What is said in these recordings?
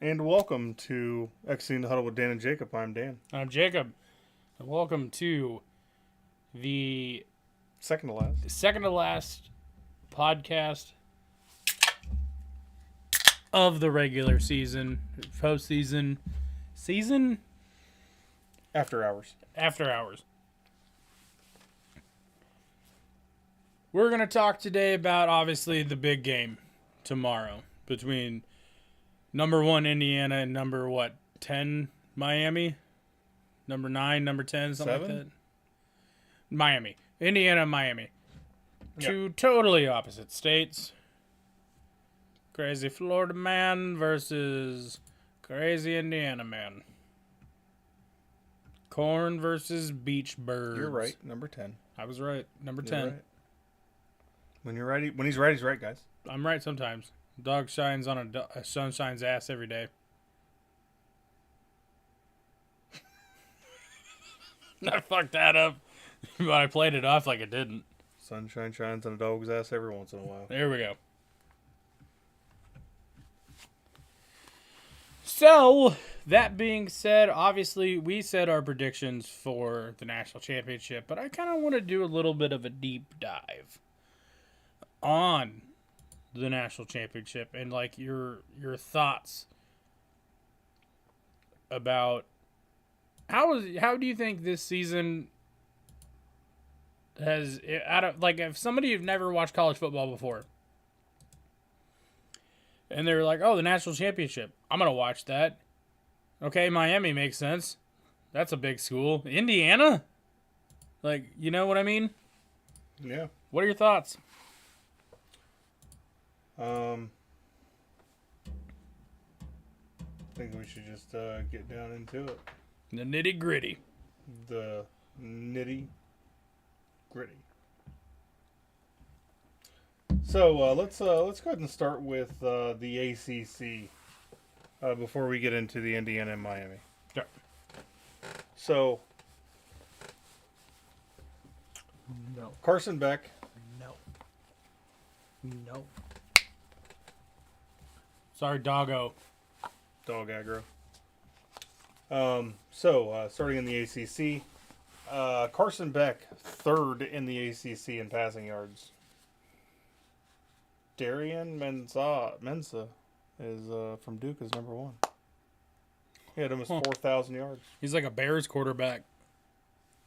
And welcome to Exiting the Huddle with Dan and Jacob. I'm Dan. I'm Jacob, and welcome to the Second to last. second to last podcast of the regular season, postseason, season After hours. after hours. We're going to talk today about, obviously, the big game tomorrow between number 1 Indiana and number, 10 Miami? Number 9, number 10, something like 7? that. Miami. Indiana, Miami. Two totally opposite states. Crazy Florida man versus crazy Indiana man. Corn versus beach birds. You're right. Number 10. I was right. Number You're 10. right. When he's right, he's right, guys. I'm right sometimes. Dog shines on a sun shines ass every day. I fucked that up, but I played it off like it didn't. Sunshine shines on a dog's ass every once in a while. There we go. So, that being said, obviously we said our predictions for the national championship, but I kind of want to do a little bit of a deep dive on the national championship and like your thoughts about how do you think this season has, out of, like, if somebody who've never watched college football before and they're like, oh, the national championship, I'm gonna watch that. Okay, Miami makes sense. That's a big school. Indiana, like, you know what I mean? Yeah. What are your thoughts? I think we should just get down into it. The nitty gritty. The nitty gritty. So let's go ahead and start with the ACC before we get into the Indiana and Miami. Yeah. So No. Carson Beck. No. Sorry, doggo. Dog aggro. Starting in the ACC, Carson Beck, third in the ACC in passing yards. Darian Mensa is from Duke is number 1. He had almost 4,000 yards. He's like a Bears quarterback.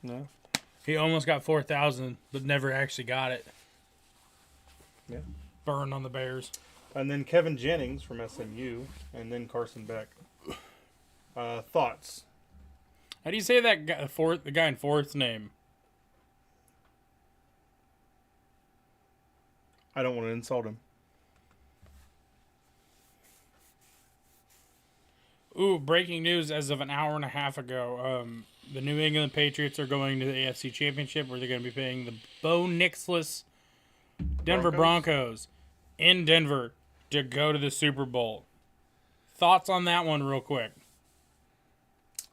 No. He almost got 4,000, but never actually got it. Yeah. Burn on the Bears. And then Kevin Jennings from SMU, and then Carson Beck. Thoughts? How do you say that guy, the guy in fourth's name? I don't want to insult him. Ooh, breaking news as of an hour and a half ago. The New England Patriots are going to the AFC Championship where they're going to be playing the Bo Nixless Denver Broncos in Denver to go to the Super Bowl. Thoughts on that one real quick?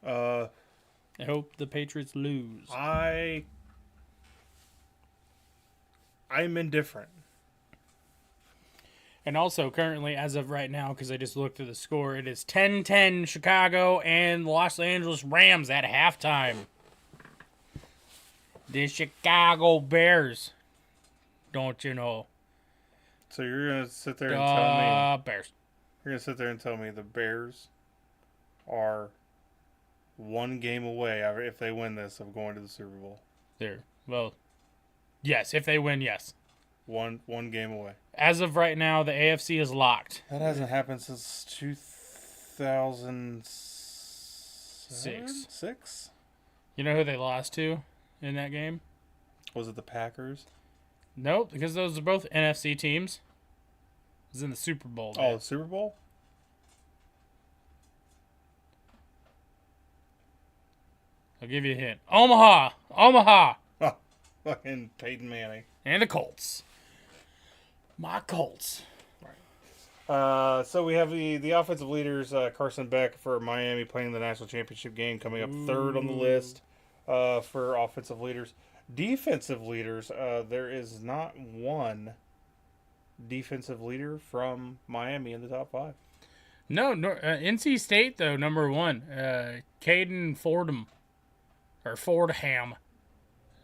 I hope the Patriots lose. I'm indifferent. And also, currently, as of right now, because I just looked at the score, it is 10-10 Chicago and Los Angeles Rams at halftime. The Chicago Bears. Don't you know? So you're gonna sit there and tell me Bears. you're gonna sit there and tell me the Bears are one game away if they win this of going to the Super Bowl. There. Well, yes. If they win, yes. One game away. As of right now, the AFC is locked. That hasn't happened since 2006. You know who they lost to in that game? Was it the Packers? Nope, because those are both NFC teams. It was in the Super Bowl. Oh, the Super Bowl? I'll give you a hint. Omaha. Oh, fucking Peyton Manning. And the Colts. My Colts. So we have the offensive leaders, Carson Beck for Miami playing the national championship game, coming up third on the list for offensive leaders. Defensive leaders, there is not one defensive leader from Miami in the top 5. No, NC State though, number 1. Caden Fordham or Fordham.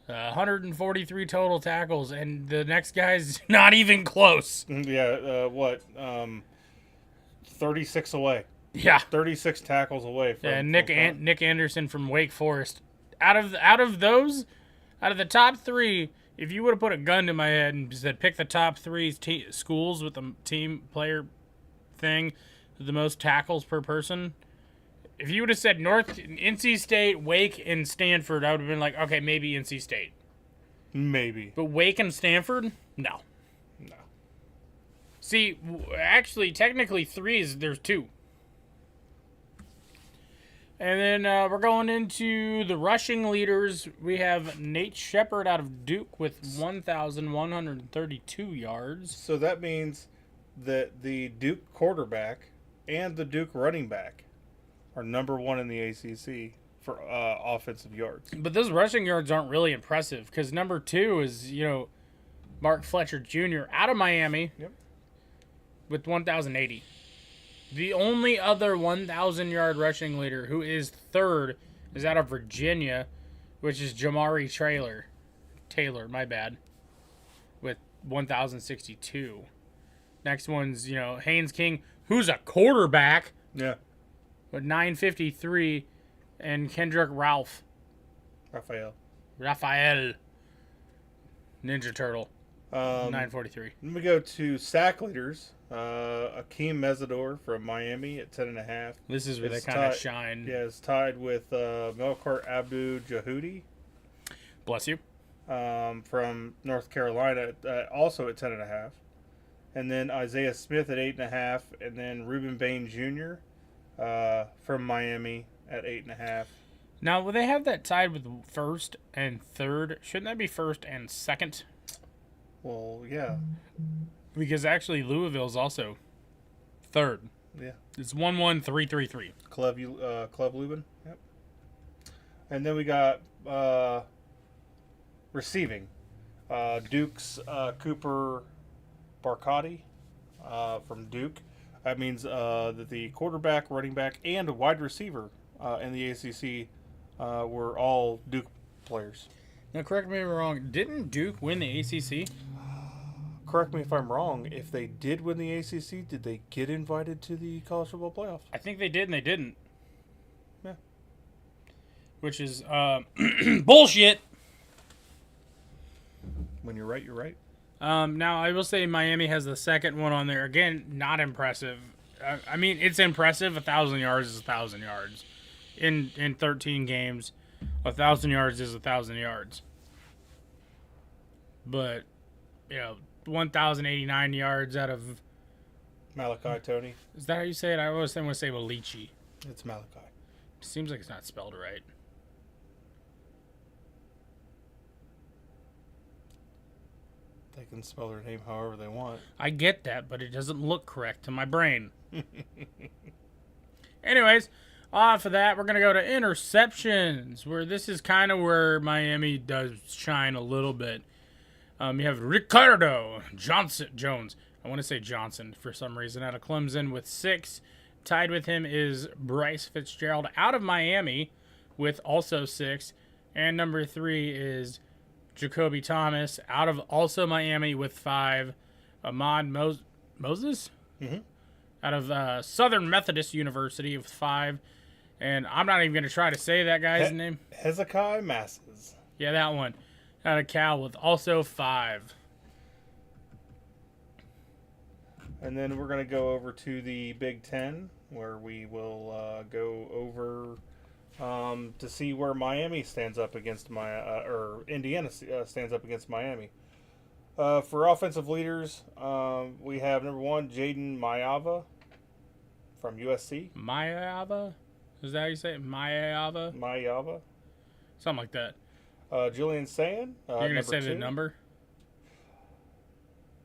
143 total tackles, and the next guy's not even close. Yeah, 36 away. Yeah. 36 tackles away from. Yeah, Nick Anderson from Wake Forest. Out of the top 3, if you would have put a gun to my head and said pick the top 3 schools with the team player thing, the most tackles per person, if you would have said NC State, Wake, and Stanford, I would have been like, okay, maybe NC State. Maybe. But Wake and Stanford, no. No. See, actually, technically 3 there's 2. And then we're going into the rushing leaders. We have Nate Shepard out of Duke with 1,132 yards. So that means that the Duke quarterback and the Duke running back are number 1 in the ACC for offensive yards. But those rushing yards aren't really impressive because number 2 is, Mark Fletcher Jr. out of Miami with 1,080. The only other 1,000-yard rushing leader who is 3rd is out of Virginia, which is Jamari Taylor, my bad, with 1,062. Next one's, Haynes King, who's a quarterback. Yeah. With 953, and Kendrick Raphael. Ninja Turtle. 943. Then we go to sack leaders. Akeem Mesidor from Miami at 10.5. This is where they kind of shine. Yeah, it's tied with Melkart Abdu Jahudi. Bless you. From North Carolina, also at 10.5. And then Isaiah Smith at 8.5. And then Reuben Bain Jr. From Miami at 8.5. Now, will they have that tied with 1st and 3rd? Shouldn't that be 1st and 2nd? Well, yeah. Because actually Louisville's also 3rd. Yeah. It's 1-1-3-3-3. Cleve Lubin. Yep. And then we got receiving. Duke's Cooper Barcotti from Duke. That means that the quarterback, running back, and a wide receiver in the ACC were all Duke players. Now, correct me if I'm wrong. Didn't Duke win the ACC? Correct me if I'm wrong. If they did win the ACC, did they get invited to the college football playoff? I think they did, and they didn't. Yeah. Which is bullshit. When you're right, you're right. Now, I will say Miami has the second one on there. Again, not impressive. I mean, it's impressive. 1,000 yards is 1,000 yards. In 13 games, 1,000 yards is 1,000 yards. But, 1,089 yards out of... Malachi Tony. Is that how you say it? I always want to say Malichi. It's Malachi. Seems like it's not spelled right. They can spell their name however they want. I get that, but it doesn't look correct to my brain. Anyways, off of that, we're going to go to interceptions, where this is kind of where Miami does shine a little bit. You have Ricardo Jones. I want to say Johnson for some reason, out of Clemson with 6. Tied with him is Bryce Fitzgerald out of Miami with also 6. And number 3 is Jacoby Thomas out of also Miami with 5. Ahmad Moses? Mm-hmm. Out of Southern Methodist University with 5. And I'm not even going to try to say that guy's name. Hezekiah Masses. Yeah, that one. Out of Cal with also 5. And then we're going to go over to the Big Ten, where we will go over to see where Miami stands up against or Indiana stands up against Miami. For offensive leaders, we have number 1, Jaden Mayava from USC. Mayava? Is that how you say it? Mayava? Something like that. Julian Sand. You're going to say the number?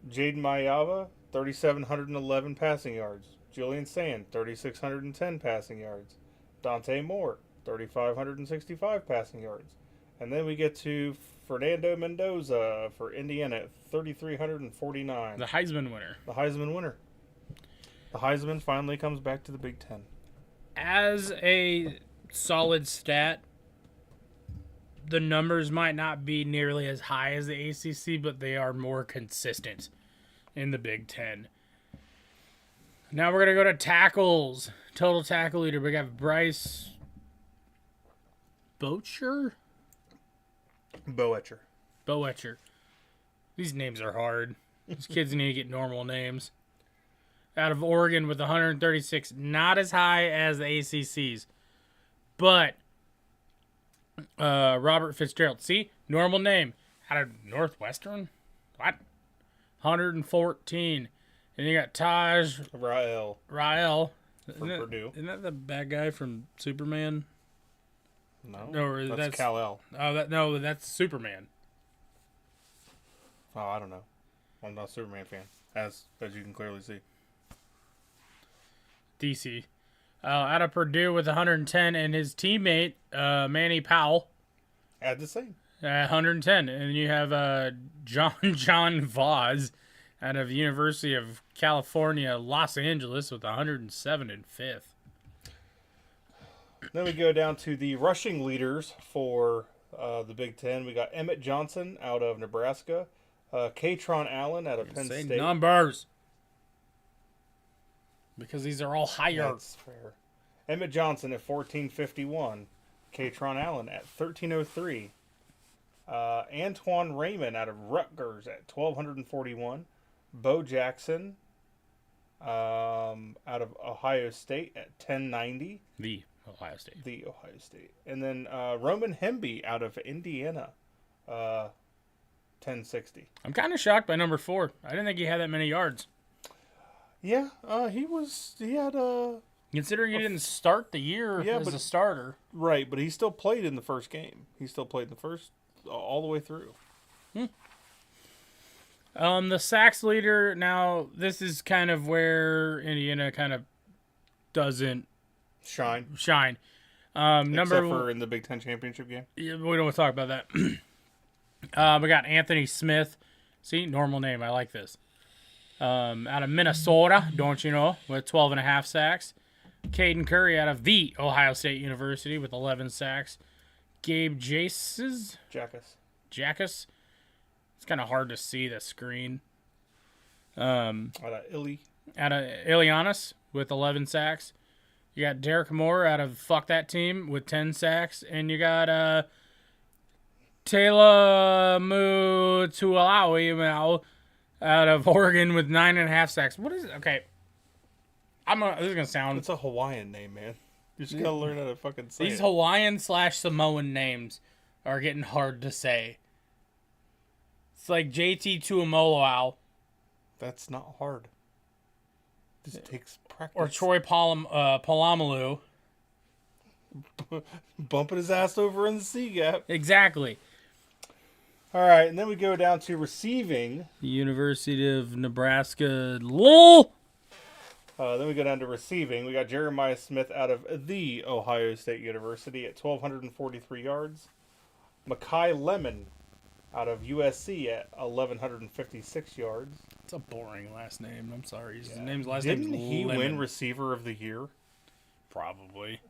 Jaden Mayava, 3,711 passing yards. Julian Sand, 3,610 passing yards. Dante Moore, 3,565 passing yards. And then we get to Fernando Mendoza for Indiana at 3,349. The Heisman winner. The Heisman winner. The Heisman finally comes back to the Big Ten. As a solid stat, the numbers might not be nearly as high as the ACC, but they are more consistent in the Big Ten. Now we're going to go to tackles. Total tackle leader. We got Bryce Boettcher? Boettcher. These names are hard. These kids need to get normal names. Out of Oregon with 136. Not as high as the ACC's. But Robert Fitzgerald. See? Normal name. Out of Northwestern? What? 114. And you got Taj Rael Rael. from Purdue. Isn't that the bad guy from Superman? No, Or that's Kal-El. Oh, that's Superman. Oh, I don't know. I'm not a Superman fan, as you can clearly see. DC. Out of Purdue with 110, and his teammate, Manny Powell, At the same. 110. And you have John Vaz out of the University of California, Los Angeles with 107 and 5th. Then we go down to the rushing leaders for the Big Ten. We got Emmett Johnson out of Nebraska, Katron Allen out of Penn Say State. numbers. Because these are all higher. That's fair. Emmett Johnson at 1451, Katron Allen at 1303, Antoine Raymond out of Rutgers at 1241, Bo Jackson out of Ohio State at 1090. The Ohio State. And then Roman Hemby out of Indiana, 1060. I'm kind of shocked by number 4. I didn't think he had that many yards. Yeah, he had Considering he didn't start the year as a starter. right, but he still played in the first game. He still played in the first all the way through. The sacks leader, now this is kind of where Indiana kind of doesn't Shine. shine. Except for in the Big Ten championship game. Yeah, we don't want to talk about that. We got Anthony Smith. See, normal name. I like this. Out of Minnesota, don't you know, with 12.5 sacks. Caden Curry out of the Ohio State University with 11 sacks. Gabe Jackas. It's kind of hard to see the screen. Out of Ilianis with 11 sacks. You got Derek Moore out of Fuck That Team with 10 sacks. And you got Taylor Mutualawi out of Oregon with 9.5 sacks. What is it? Okay. This is going to sound... It's a Hawaiian name, man. You just got to learn how to fucking say These it. Hawaiian/Samoan names are getting hard to say. It's like JT Tuimoloau. That's not hard. This takes practice. Or Troy Polamalu. Bumping his ass over in the C gap. Exactly. All right, and then we go down to receiving. The University of Nebraska. LOL! Then we go down to receiving. We got Jeremiah Smith out of the Ohio State University at 1,243 yards. Makai Lemon out of USC at 1,156 yards. It's a boring last name. I'm sorry. His name's last name's Didn't he Lemon. win Receiver of the Year? Probably.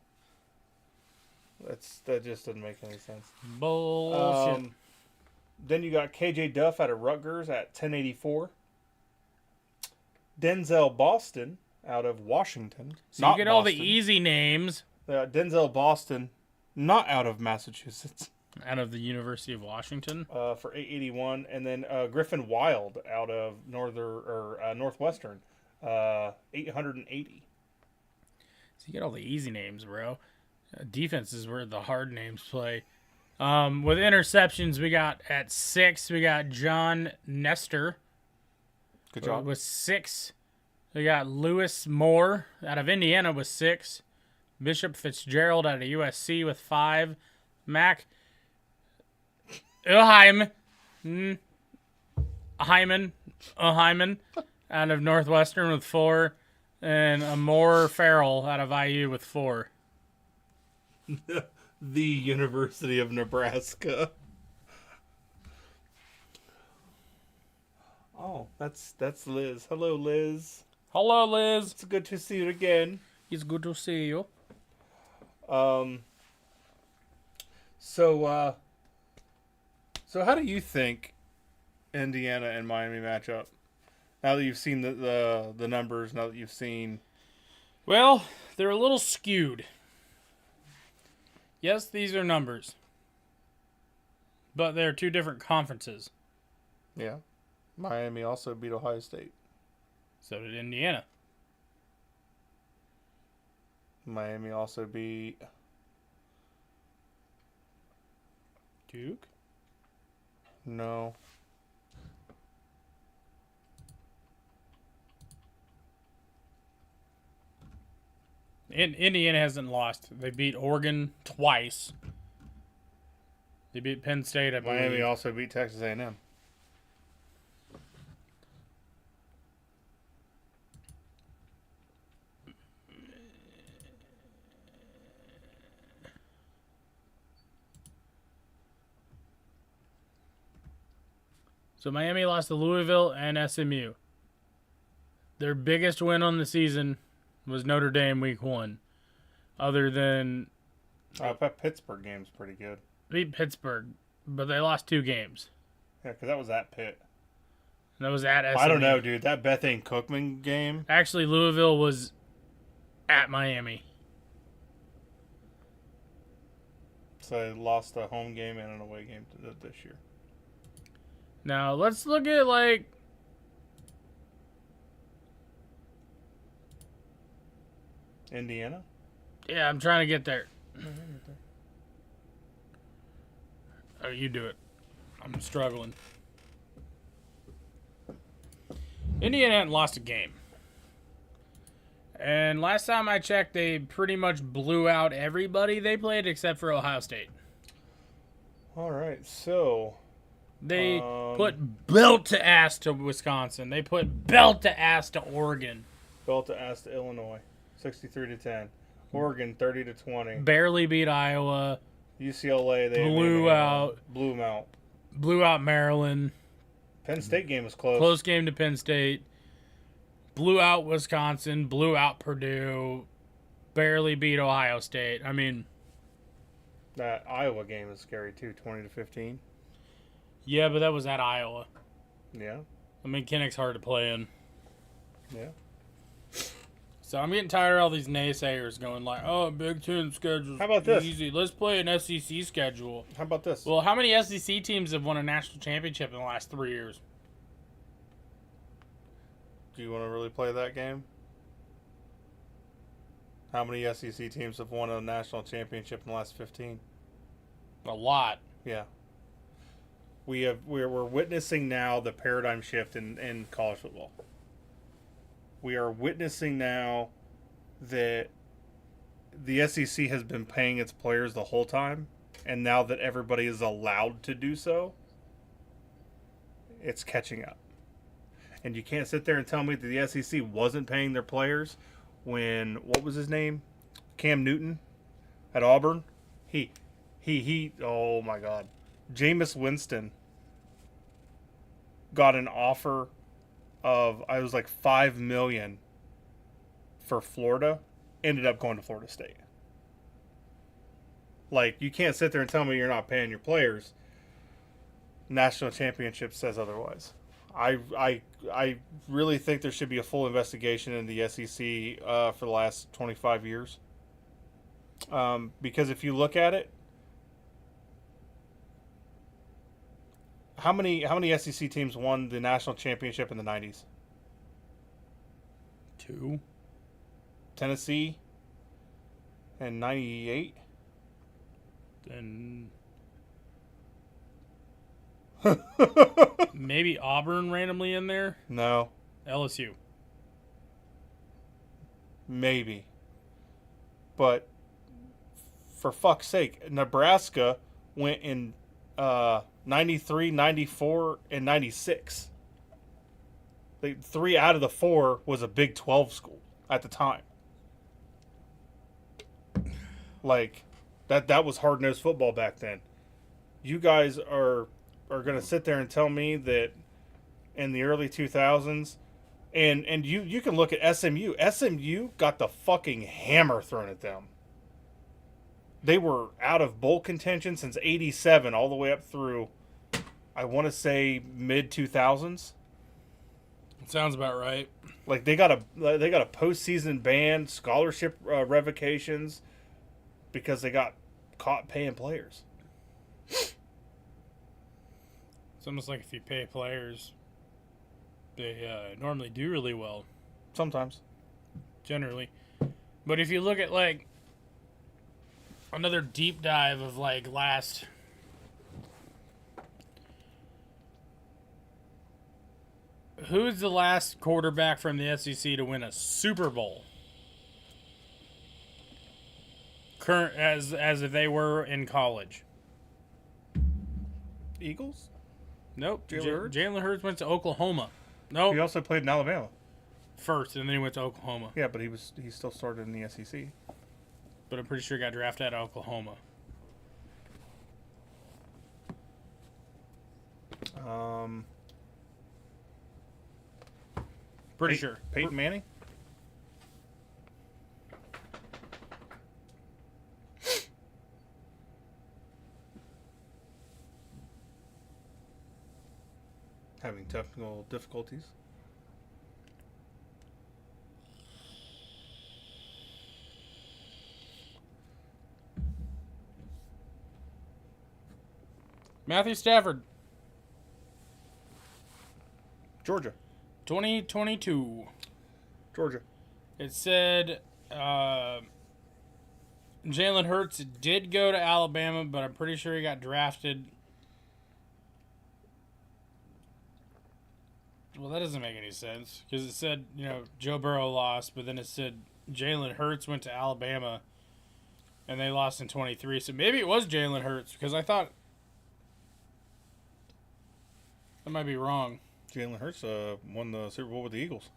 That just doesn't make any sense. Bullshit. Then you got KJ Duff out of Rutgers at 1084. Denzel Boston out of Washington. So you get all the easy names. Denzel Boston, not out of Massachusetts. Out of the University of Washington. For 881. And then Griffin Wild out of Northwestern, 880. So you get all the easy names, bro. Defense is where the hard names play. With interceptions, we got at 6, we got John Nestor. Good job. With 6. We got Lewis Moore out of Indiana with 6. Bishop Fitzgerald out of USC with 5. Mac Hyman out of Northwestern with 4. And Amor Farrell out of IU with 4. The University of Nebraska. Oh, that's Liz. Hello, Liz. Hello, Liz. It's good to see you again. It's good to see you. So how do you think Indiana and Miami match up? Now that you've seen the numbers, now that you've seen... Well, they're a little skewed. Yes, these are numbers. But they're two different conferences. Yeah. Miami also beat Ohio State. So did Indiana. Miami also beat... Duke? No. Indiana hasn't lost. They beat Oregon twice. They beat Penn State, I believe. Miami also beat Texas A&M. So Miami lost to Louisville and SMU. Their biggest win on the season was Notre Dame week 1. Other than I bet Pittsburgh game's pretty good. beat Pittsburgh, but they lost 2 games. Yeah, because that was at Pitt. And that was at SMU. I don't know, dude. That Bethane Cookman game... Actually, Louisville was at Miami. So they lost a home game and an away game this year. Now, let's look at, like... Indiana? Yeah, I'm trying to get there. Oh, you do it. I'm struggling. Indiana hadn't lost a game. And last time I checked, they pretty much blew out everybody they played except for Ohio State. All right, so... They put belt to ass to Wisconsin. They put belt to ass to Oregon. Belt to ass to Illinois, 63-10. Oregon, 30-20. Barely beat Iowa. UCLA, they Blew blew them out. Blew out Maryland. Penn State game was close. Close game to Penn State. Blew out Wisconsin. Blew out Purdue. Barely beat Ohio State. I mean, That Iowa game is scary too, 20-15. yeah, but that was at Iowa. Yeah, I mean, Kinnick's hard to play in. yeah. So I'm getting tired of all these naysayers going like, oh, Big Ten schedule's How about this? easy. Let's play an SEC schedule. How about this? Well, how many SEC teams have won a national championship in the last 3 years? Do you want to really play that game? How many SEC teams have won a national championship in the last 15? A lot. Yeah. We're witnessing now the paradigm shift in college football. We are witnessing now that the SEC has been paying its players the whole time, and now that everybody is allowed to do so, it's catching up. And you can't sit there and tell me that the SEC wasn't paying their players when, what was his name? Cam Newton at Auburn. He oh my God. Jameis Winston got an offer of, I was like $5 million for Florida, ended up going to Florida State. Like, you can't sit there and tell me you're not paying your players. National championship says otherwise. I really think there should be a full investigation in the SEC for the last 25 years. Because if you look at it, how many SEC teams won the national championship in the 90s? 2. Tennessee in 98. And maybe Auburn randomly in there. No, LSU. maybe. But for fuck's sake, Nebraska went in 93, 94, and 96. 3 out of the 4 was a Big 12 school at the time. Like, that was hard-nosed football back then. You guys are going to sit there and tell me that in the early 2000s, And you can look at SMU. SMU got the fucking hammer thrown at them. They were out of bowl contention since '87, all the way up through, I want to say, mid 2000s. Sounds about right. Like they got a postseason ban, scholarship revocations, because they got caught paying players. It's almost like if you pay players, they normally do really well, Sometimes. generally. But if you look at like another deep dive of like last. Who's the last quarterback from the SEC to win a Super Bowl? Current as if they were in college. Eagles? Nope. Jalen Hurts? Jalen Hurts went to Oklahoma. Nope. He also played in Alabama. First, and then he went to Oklahoma. Yeah, but he still started in the SEC. But I'm pretty sure he got drafted out of Oklahoma. Pretty sure. Peyton Manning? Having technical difficulties. Matthew Stafford, Georgia. 2022. Georgia. It said Jalen Hurts did go to Alabama, but I'm pretty sure he got drafted. Well, that doesn't make any sense because it said, Joe Burrow lost, but then it said Jalen Hurts went to Alabama and they lost in 23. So maybe it was Jalen Hurts because I thought I might be wrong. Jalen Hurts won the Super Bowl with the Eagles.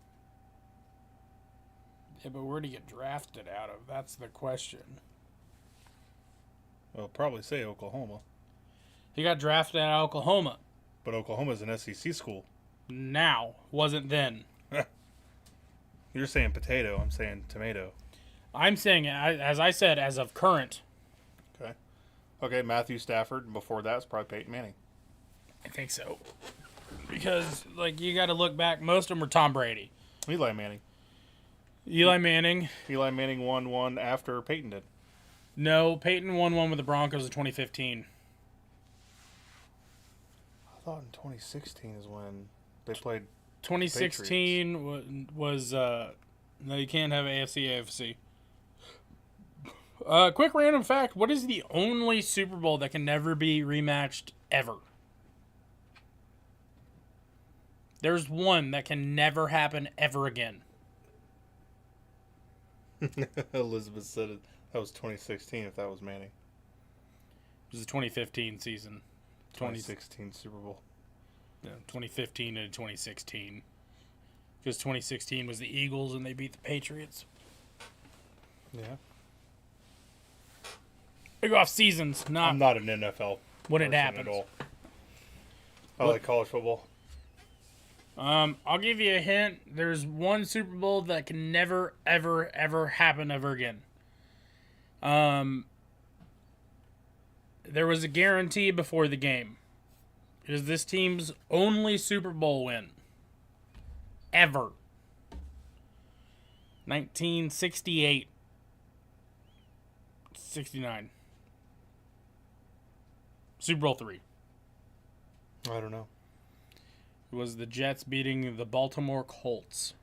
Yeah, but where'd he get drafted out of? That's the question. I'll probably say Oklahoma. He got drafted out of Oklahoma. But Oklahoma's an SEC school. Now. Wasn't then. You're saying potato. I'm saying tomato. I'm saying, as I said, as of current. Okay. Okay, Matthew Stafford. Before that, it's probably Peyton Manning. I think so. Because, you got to look back. Most of them were Tom Brady. Eli Manning. Eli Manning. Eli Manning won one after Peyton did. No, Peyton won one with the Broncos in 2015. I thought in 2016 is when they played 2016 was no, you can't have AFC. Quick random fact. What is the only Super Bowl that can never be rematched ever? There's one that can never happen ever again. Elizabeth said it. That was 2016 if that was Manning. It was the 2015 season. 2016 Super Bowl. Yeah, 2015 and 2016. Because 2016 was the Eagles and they beat the Patriots. Yeah. They go off seasons, I'm not not an NFL when it person happens. at all. I like college football. I'll give you a hint. There's one Super Bowl that can never, ever, ever happen ever again. There was a guarantee before the game. It is this team's only Super Bowl win. Ever. 1968. 69. Super Bowl 3. I don't know. It was the Jets beating the Baltimore Colts.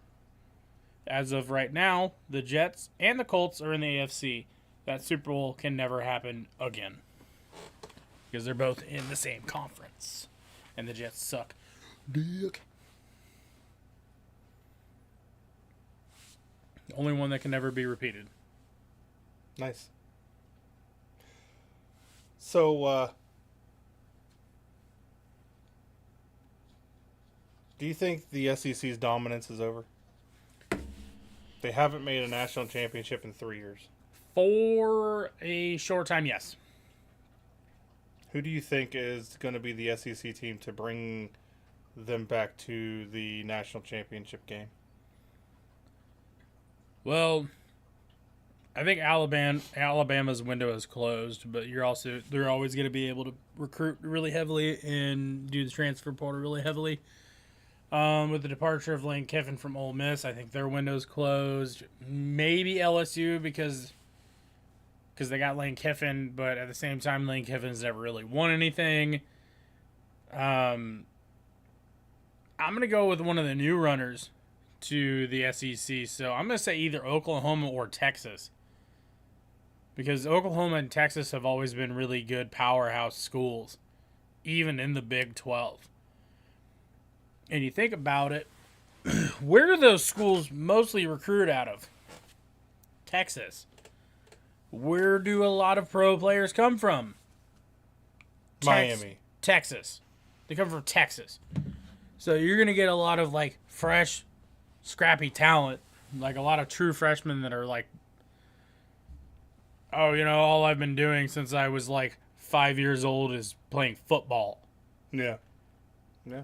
As of right now, the Jets and the Colts are in the AFC. That Super Bowl can never happen again. Because they're both in the same conference. And the Jets suck. Dick. The only one that can never be repeated. Nice. So, do you think the SEC's dominance is over? They haven't made a national championship in 3 years. For a short time, yes. Who do you think is going to be the SEC team to bring them back to the national championship game? Well, I think Alabama's window is closed, but they're always going to be able to recruit really heavily and do the transfer portal really heavily. With the departure of Lane Kiffin from Ole Miss, I think their window's closed. Maybe LSU because they got Lane Kiffin, but at the same time, Lane Kiffin's never really won anything. I'm gonna go with one of the new runners to the SEC, so I'm gonna say either Oklahoma or Texas, because Oklahoma and Texas have always been really good powerhouse schools, even in the Big 12. And you think about it, where do those schools mostly recruit out of? Texas. Where do a lot of pro players come from? Miami. Texas. They come from Texas. So you're going to get a lot of like fresh, scrappy talent, like a lot of true freshmen that are like, oh, all I've been doing since I was like 5 years old is playing football. Yeah. Yeah.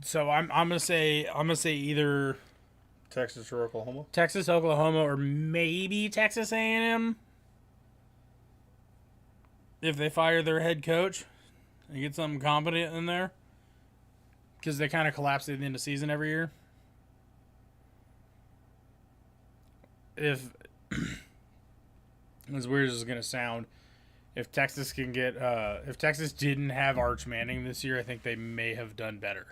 So I'm gonna say either Texas or Oklahoma. Texas, Oklahoma, or maybe Texas A&M. If they fire their head coach and get something competent in there, because they kind of collapse at the end of season every year. If as weird as it's gonna sound, if Texas can get if Texas didn't have Arch Manning this year, I think they may have done better.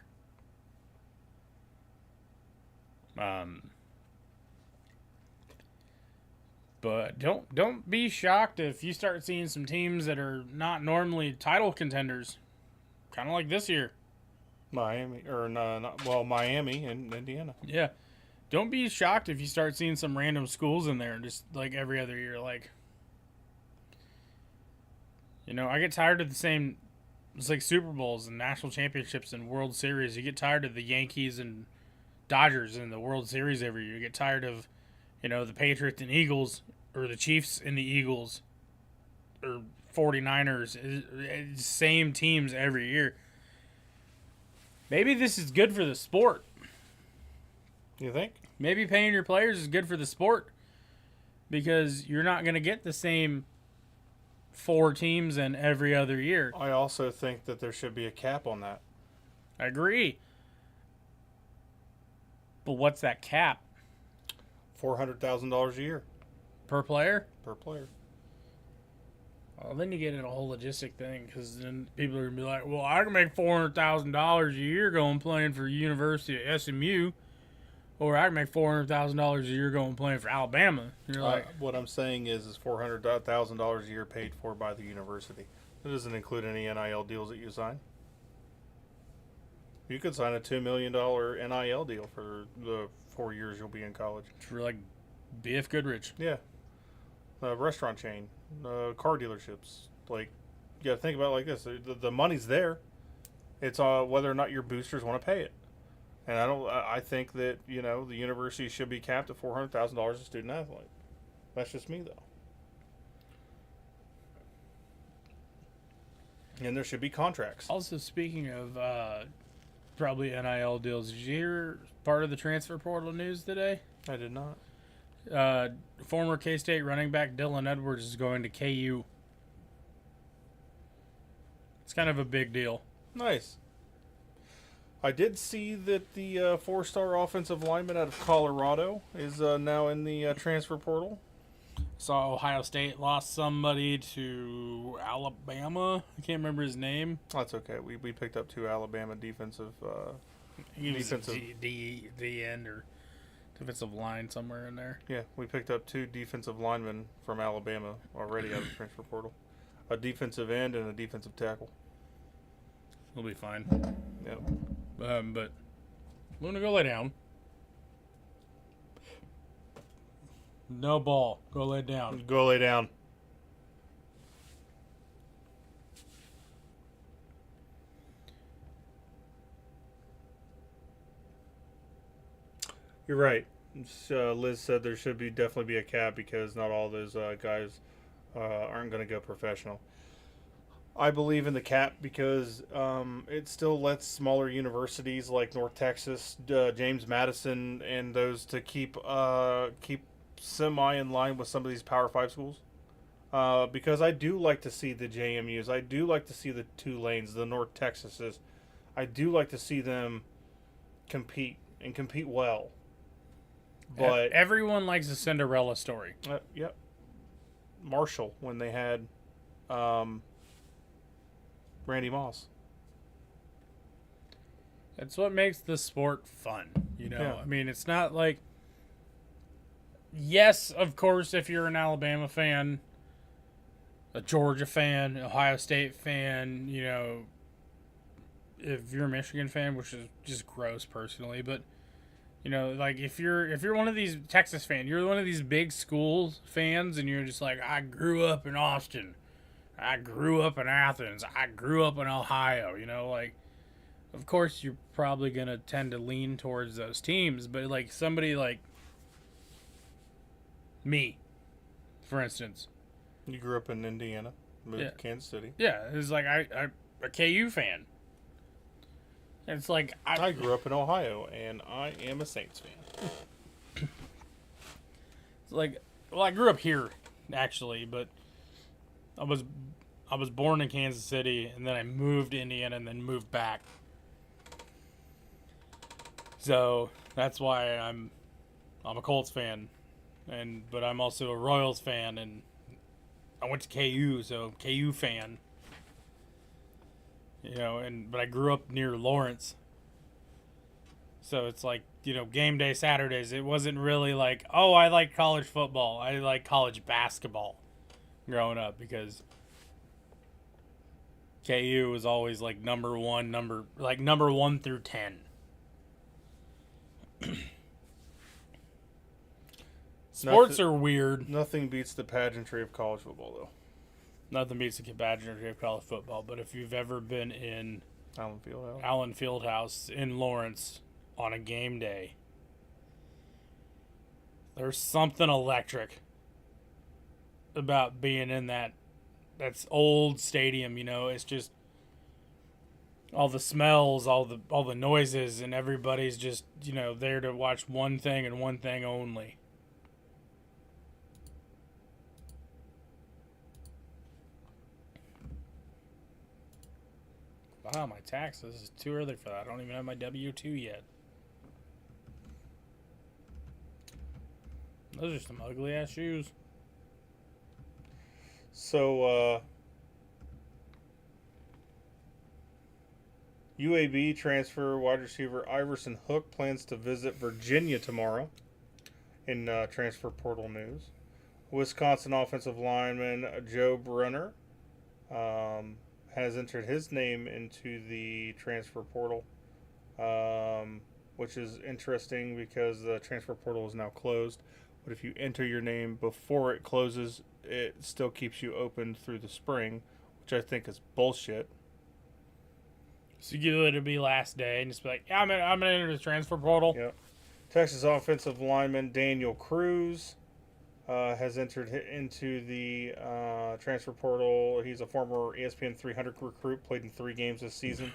But don't be shocked if you start seeing some teams that are not normally title contenders, kind of like this year. Miami and Indiana. Yeah, don't be shocked if you start seeing some random schools in there, just like every other year. Like, I get tired of the same. It's like Super Bowls and national championships and World Series. You get tired of the Yankees and Dodgers in the World Series every year. You get tired of, the Patriots and Eagles, or the Chiefs and the Eagles, or 49ers. Same teams every year. Maybe this is good for the sport. You think? Maybe paying your players is good for the sport, because you're not going to get the same 4 teams in every other year. I also think that there should be a cap on that. I agree. But what's that cap? $400,000 a year Per player? per player. Well, then you get in a whole logistic thing, because then people are going to be like, well, I can make $400,000 a year going playing for University of SMU, or I can make $400,000 a year going playing for Alabama. You're like, What I'm saying is $400,000 a year paid for by the university. It doesn't include any NIL deals that you sign. You could sign a $2 million NIL deal for the 4 years you'll be in college. for like B.F. Goodrich. Yeah. Restaurant chain, car dealerships. Like, you got to think about it like this. The money's there. It's whether or not your boosters want to pay it. And I think that, the university should be capped at $400,000 a student athlete. That's just me, though. And there should be contracts. Also, speaking of probably NIL deals, did you hear part of the transfer portal news today? I did not. Former K-State running back Dylan Edwards is going to KU. It's kind of a big deal. Nice. I did see that the 4-star offensive lineman out of Colorado is now in the transfer portal. Saw Ohio State lost somebody to Alabama. I can't remember his name. That's okay. We picked up 2 Alabama defensive. He was Defensive. D end or defensive line somewhere in there. Yeah, we picked up 2 defensive linemen from Alabama already out of the transfer portal. A defensive end and a defensive tackle. He'll be fine. Yep. But Luna, go lay down. No ball. Go lay down. Go lay down. You're right. Liz said there should definitely be a cap because not all those guys aren't going to go professional. I believe in the cap because it still lets smaller universities like North Texas, James Madison, and those to keep semi in line with some of these Power Five schools. Because I do like to see the JMU's, I do like to see the Tulanes, the North Texases. I do like to see them compete and compete well. But everyone likes a Cinderella story. yep, Marshall when they had um, Randy Moss. That's what makes the sport fun, Yeah. I mean, it's not like, yes, of course, if you're an Alabama fan, a Georgia fan, Ohio State fan, if you're a Michigan fan, which is just gross personally, but like if you're one of these Texas fan, you're one of these big school fans, and you're just like, I grew up in Austin, I grew up in Athens, I grew up in Ohio, like, of course you're probably gonna tend to lean towards those teams, but like somebody like me, for instance. You grew up in Indiana, moved to Kansas City. Yeah, it's like I'm a KU fan. It's like I grew up in Ohio, and I am a Saints fan. It's like, well, I grew up here actually, but I was born in Kansas City, and then I moved to Indiana, and then moved back. So that's why I'm a Colts fan, but I'm also a Royals fan, and I went to KU, so KU fan. But I grew up near Lawrence. So it's like, game day Saturdays, it wasn't really like, oh, I like college football. I like college basketball growing up, because KU was always like number 1 through 10. Sports are weird. Nothing beats the pageantry of college football, though. Nothing beats the pageantry of college football. But if you've ever been in Allen Fieldhouse in Lawrence on a game day, there's something electric about being in that's old stadium. It's just all the smells, all the noises, and everybody's just there to watch one thing and one thing only. Wow, my taxes is too early for that. I don't even have my W-2 yet. Those are some ugly ass shoes. So, UAB transfer wide receiver Iverson Hook plans to visit Virginia tomorrow in transfer portal news. Wisconsin offensive lineman Joe Brunner has entered his name into the transfer portal, which is interesting because the transfer portal is now closed. But if you enter your name before it closes, it still keeps you open through the spring, which I think is bullshit. So you get it to be last day and just be like, yeah, I'm gonna enter the transfer portal. Yep. Texas offensive lineman Daniel Cruz has entered into the transfer portal. He's a former ESPN 300 recruit, played in 3 games this season,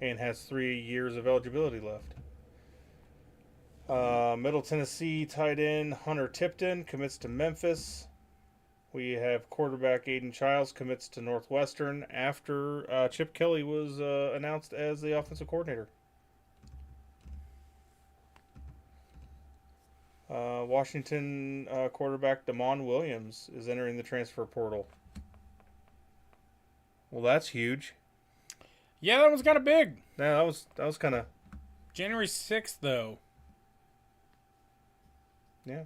and has 3 years of eligibility left. Middle Tennessee tight end Hunter Tipton commits to Memphis. We have quarterback Aiden Childs commits to Northwestern after Chip Kelly was announced as the offensive coordinator. Washington quarterback Damon Williams is entering the transfer portal. Well, that's huge. Yeah, that was kind of big. Yeah, that was kind of January 6th, though. Yeah.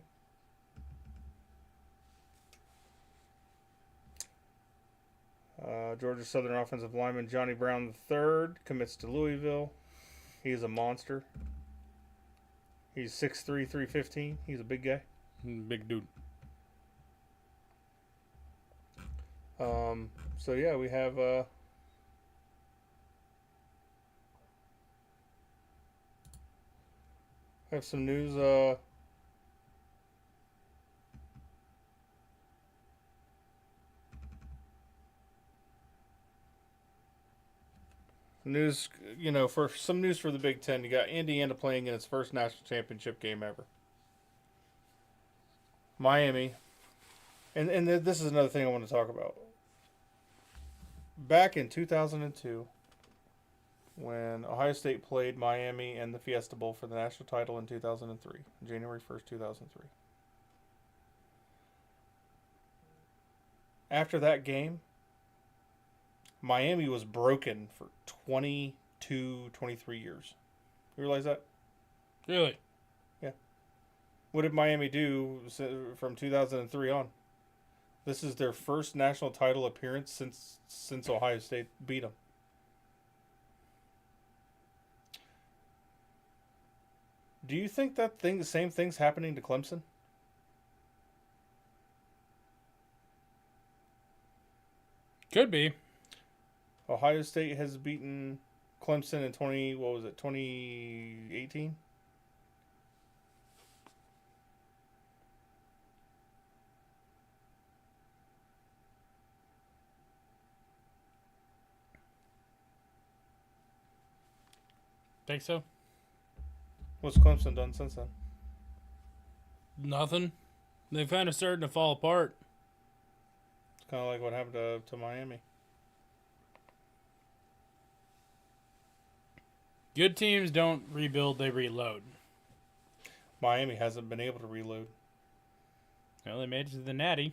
Georgia Southern offensive lineman Johnny Brown III commits to Louisville. He is a monster. He's 6'3", 315. He's a big guy. Big dude. So yeah, we have some news. News, for some news for the Big Ten, you got Indiana playing in its first national championship game ever. Miami, and this is another thing I want to talk about. Back in 2002, when Ohio State played Miami in the Fiesta Bowl for the national title in 2003, January 1st, 2003. After that game, Miami was broken for 22, 23 years. You realize that? Really? Yeah. What did Miami do from 2003 on? This is their first national title appearance since Ohio State beat them. Do you think the same thing's happening to Clemson? Could be. Ohio State has beaten Clemson in 2018? Think so? What's Clemson done since then? Nothing. They've kind of starting to fall apart. It's kind of like what happened to Miami. Good teams don't rebuild, they reload. Miami hasn't been able to reload. Well, they made it to the Natty.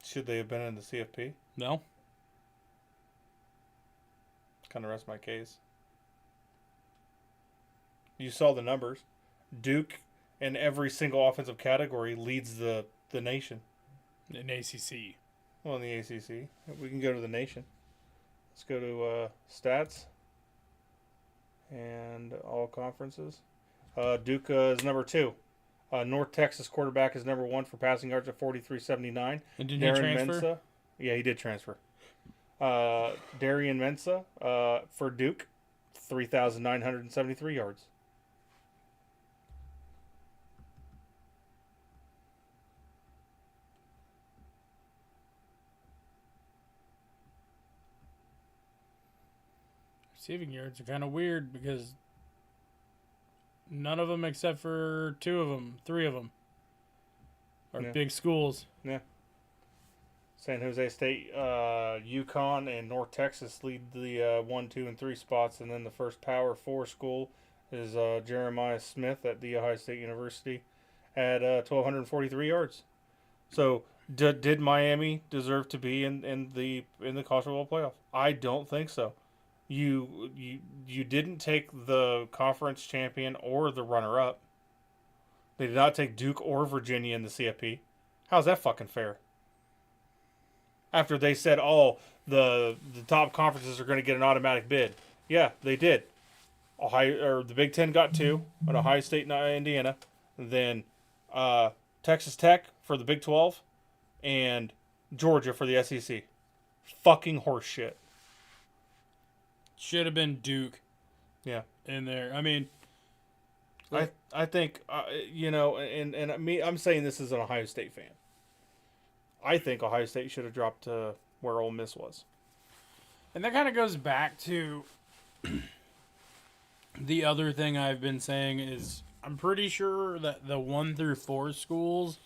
Should they have been in the CFP? No. Kind of rests my case. You saw the numbers. Duke, in every single offensive category, leads the nation. In ACC. Well, in the ACC. We can go to the nation. Let's go to stats and all conferences. Duke is number 2. North Texas quarterback is number 1 for passing yards at 43.79. And did he transfer? Mensah. Yeah, he did transfer. Darian Mensah for Duke, 3,973 yards. Receiving yards are kind of weird because none of them except for 3 of them are big schools. Yeah. San Jose State, UConn, and North Texas lead the 1, 2, and 3 spots, and then the first Power 4 school is Jeremiah Smith at The Ohio State University at 1,243 yards. So, did Miami deserve to be in the college football playoff? I don't think so. You didn't take the conference champion or the runner-up. They did not take Duke or Virginia in the CFP. How's that fucking fair? After they said, the top conferences are going to get an automatic bid. Yeah, they did. The Big Ten got 2, at Ohio State and Indiana. Then Texas Tech for the Big 12, and Georgia for the SEC. Fucking horseshit. Should have been Duke. Yeah. In there. I mean, I think and me, I'm saying this as an Ohio State fan. I think Ohio State should have dropped to where Ole Miss was. And that kind of goes back to the other thing I've been saying is I'm pretty sure that the 1 through 4 schools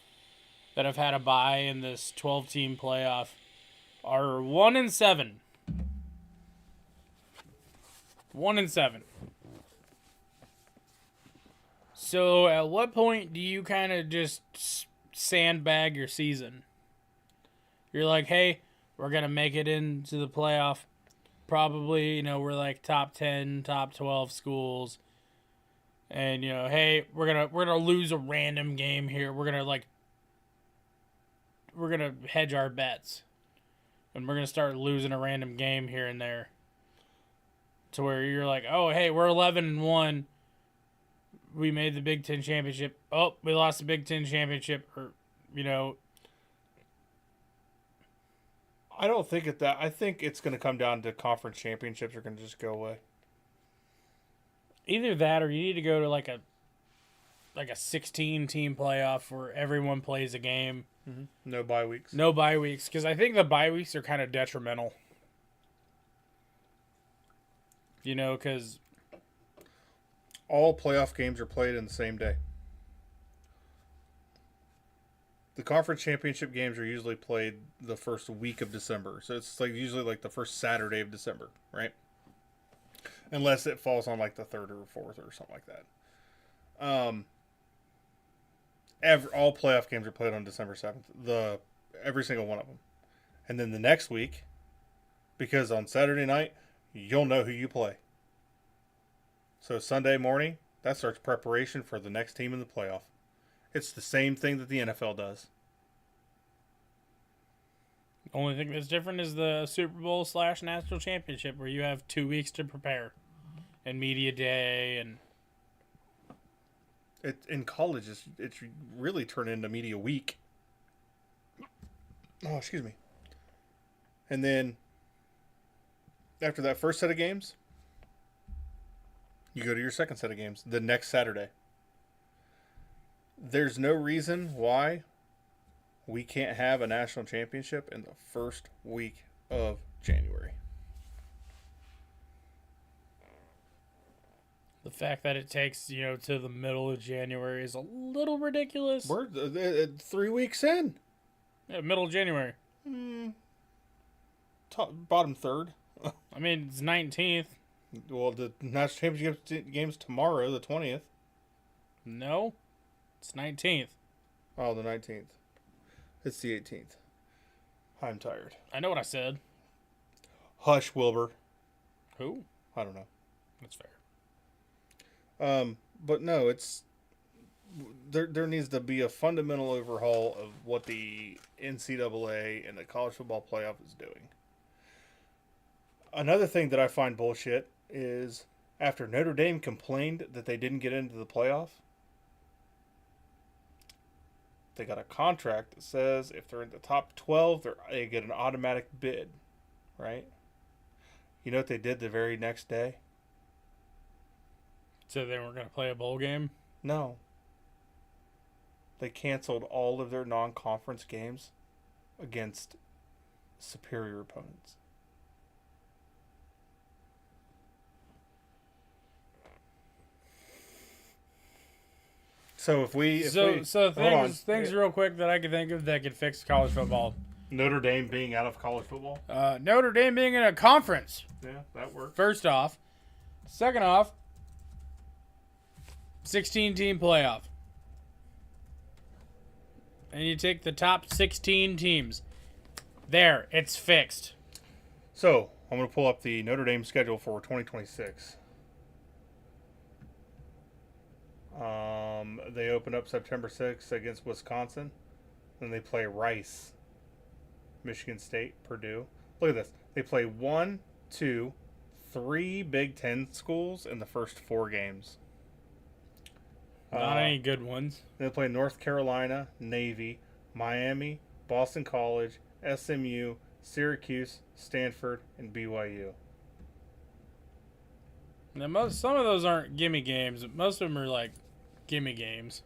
that have had a bye in this 12-team playoff are 1-7. 1-7. So at what point do you kind of just sandbag your season? You're like, hey, we're going to make it into the playoff. Probably, we're like top 10, top 12 schools. And, hey, we're going to lose a random game here. We're going to hedge our bets. And we're going to start losing a random game here and there. To where you're like, oh, hey, we're 11-1. We made the Big Ten championship. Oh, we lost the Big Ten championship. Or, I don't think I think it's going to come down to conference championships are going to just go away. Either that, or you need to go to like a 16-team playoff where everyone plays a game. Mm-hmm. No bye weeks. No bye weeks, because I think the bye weeks are kind of detrimental. Because All playoff games are played in the same day. The conference championship games are usually played the first week of December. So it's usually the first Saturday of December, right? Unless it falls on the 3rd or 4th or something like that. All playoff games are played on December 7th. Every single one of them. And then the next week, because on Saturday night, you'll know who you play. So Sunday morning, that starts preparation for the next team in the playoff. It's the same thing that the NFL does. the only thing that's different is the Super Bowl / National Championship, where you have 2 weeks to prepare, and media day, and In college, it's really turned into media week. Oh, excuse me. And then after that first set of games, you go to your second set of games the next Saturday. There's no reason why we can't have a national championship in the first week of January. the fact that it takes to the middle of January is a little ridiculous. We're 3 weeks in. Yeah, middle of January. Bottom third. I mean, it's 19th. Well, the national championship game's tomorrow, the 20th. No, it's 19th. Oh, the 19th. It's the 18th. I'm tired. I know what I said. Hush, Wilbur. Who? I don't know. That's fair. But no, it's there needs to be a fundamental overhaul of what the NCAA and the college football playoff is doing. Another thing that I find bullshit is after Notre Dame complained that they didn't get into the playoff, they got a contract that says if they're in the top 12, they get an automatic bid, right? You know what they did the very next day? So they weren't going to play a bowl game? No. They canceled all of their non-conference games against superior opponents. So if we things real quick that I could think of that could fix college football. Notre Dame being out of college football. Notre Dame being in a conference. Yeah, that works. First off. Second off, 16-team playoff. And you take the top 16 teams. There, it's fixed. So, I'm going to pull up the Notre Dame schedule for 2026. They open up September 6th against Wisconsin. Then they play Rice, Michigan State, Purdue. Look at this. They play 1, 2, 3 Big Ten schools in the first 4 games. Not any good ones. They play North Carolina, Navy, Miami, Boston College, SMU, Syracuse, Stanford, and BYU. Now, some of those aren't gimme games. Most of them are gimme games.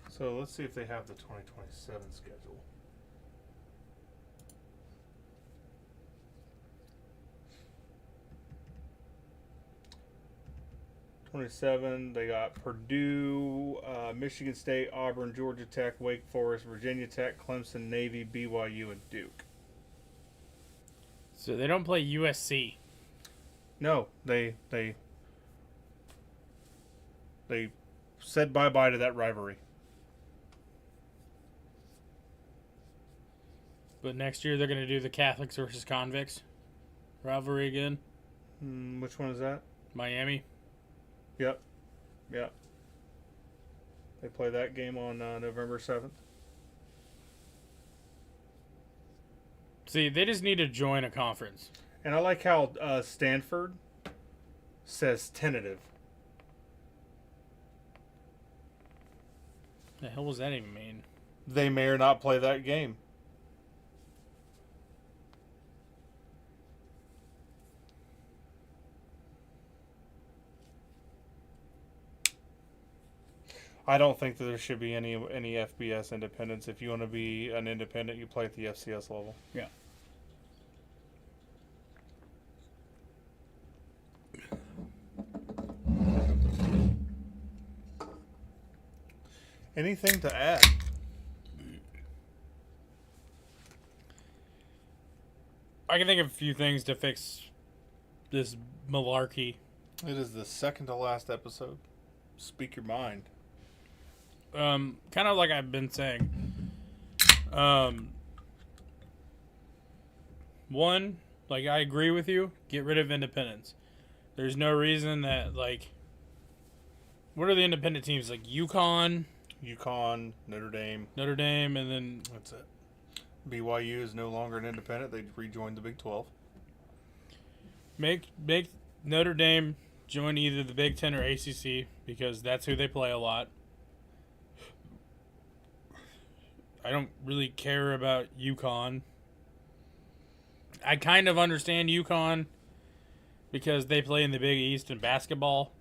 So let's see if they have the 2027 schedule. 27, they got Purdue, Michigan State, Auburn, Georgia Tech, Wake Forest, Virginia Tech, Clemson, Navy, BYU, and Duke. So they don't play USC. No, they said bye-bye to that rivalry. But next year they're going to do the Catholics versus convicts rivalry again. Which one is that? Miami. Yep. They play that game on November 7th. See, they just need to join a conference. And I like how Stanford says tentative. The hell does that even mean? They may or not play that game. I don't think that there should be any FBS independence. If you want to be an independent, you play at the FCS level. Yeah. Anything to add? I can think of a few things to fix this malarkey. It is the second to last episode. Speak your mind. Kind of like I've been saying. One, like I agree with you. Get rid of independents. There's no reason that like. What are the independent teams like? UConn, Notre Dame, and then that's it. BYU is no longer an independent. They rejoined the Big 12. make Notre Dame join either the Big Ten or ACC because that's who they play a lot. I don't really care about UConn. I kind of understand UConn because they play in the Big East in basketball.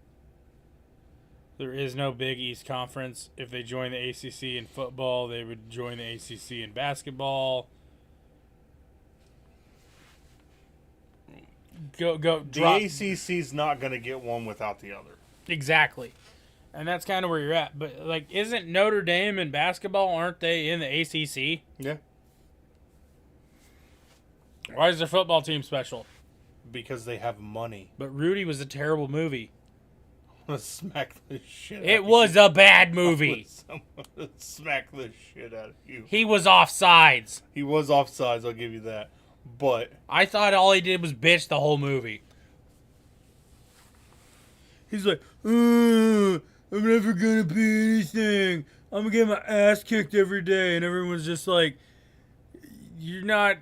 There is no Big East Conference. If they join the ACC in football, they would join the ACC in basketball. Go. The ACC's not going to get one without the other. Exactly. And that's kind of where you're at. But, like, isn't Notre Dame in basketball, aren't they in the ACC? Yeah. Why is their football team special? Because they have money. But Rudy was a terrible movie. I'm going to smack the shit out of It was a bad movie. I'm going to smack the shit out of you. He was offsides. He was offsides, I'll give you that. But I thought all he did was bitch the whole movie. He's like, I'm never gonna be anything. I'm gonna get my ass kicked every day. And everyone's just like, you're not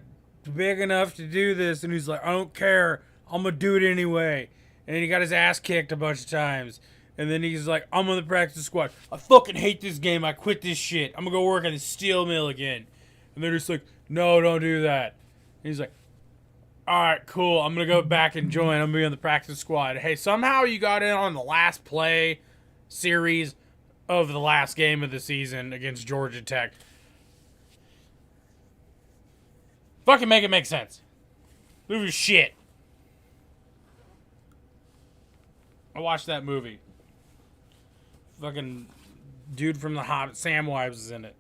big enough to do this. And he's like, I don't care. I'm gonna do it anyway. And then he got his ass kicked a bunch of times. And then he's like, I'm on the practice squad. I fucking hate this game. I quit this shit. I'm gonna go work at the steel mill again. And they're just like, no, don't do that. And he's like, all right, cool. I'm going to go back and join. I'm going to be on the practice squad. Hey, somehow you got in on the last play series of the last game of the season against Georgia Tech. Fucking make it make sense. Movie shit. I watched that movie. Fucking dude from The Hobbit, Samwise, is in it.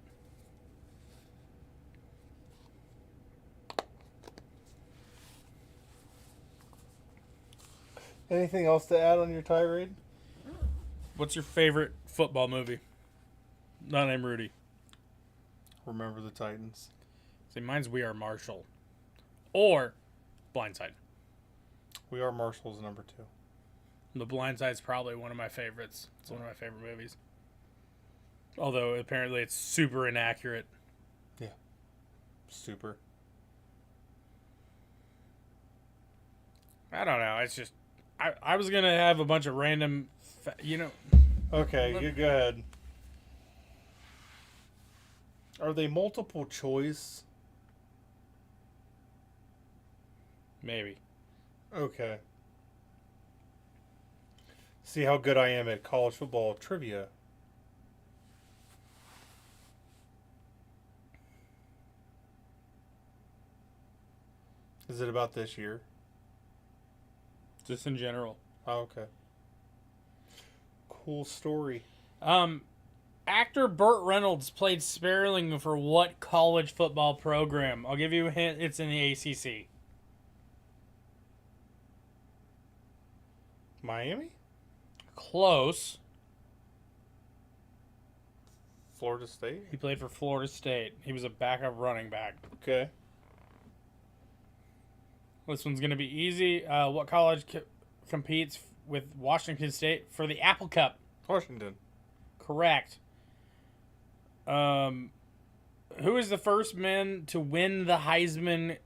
anything else to add on your tirade? What's your favorite football movie? Not named Rudy. Remember the Titans. See, mine's We Are Marshall. Or Blindside. We Are Marshall's number 2. The Blindside's probably one of my favorites. It's one of my favorite movies. Although, apparently, it's super inaccurate. Yeah. Super. I don't know. It's just... I was going to have a bunch of random... Okay, you go ahead. Are they multiple choice? Maybe. Okay. See how good I am at college football trivia. Is it about this year? Just in general. Oh, okay. Cool story. Actor Burt Reynolds played Sperling for what college football program? I'll give you a hint. It's in the ACC. Miami? Close. Florida State? He played for Florida State. He was a backup running back. Okay. This one's going to be easy. What college competes with Washington State for the Apple Cup? Washington. Correct. Who is the first man to win the Heisman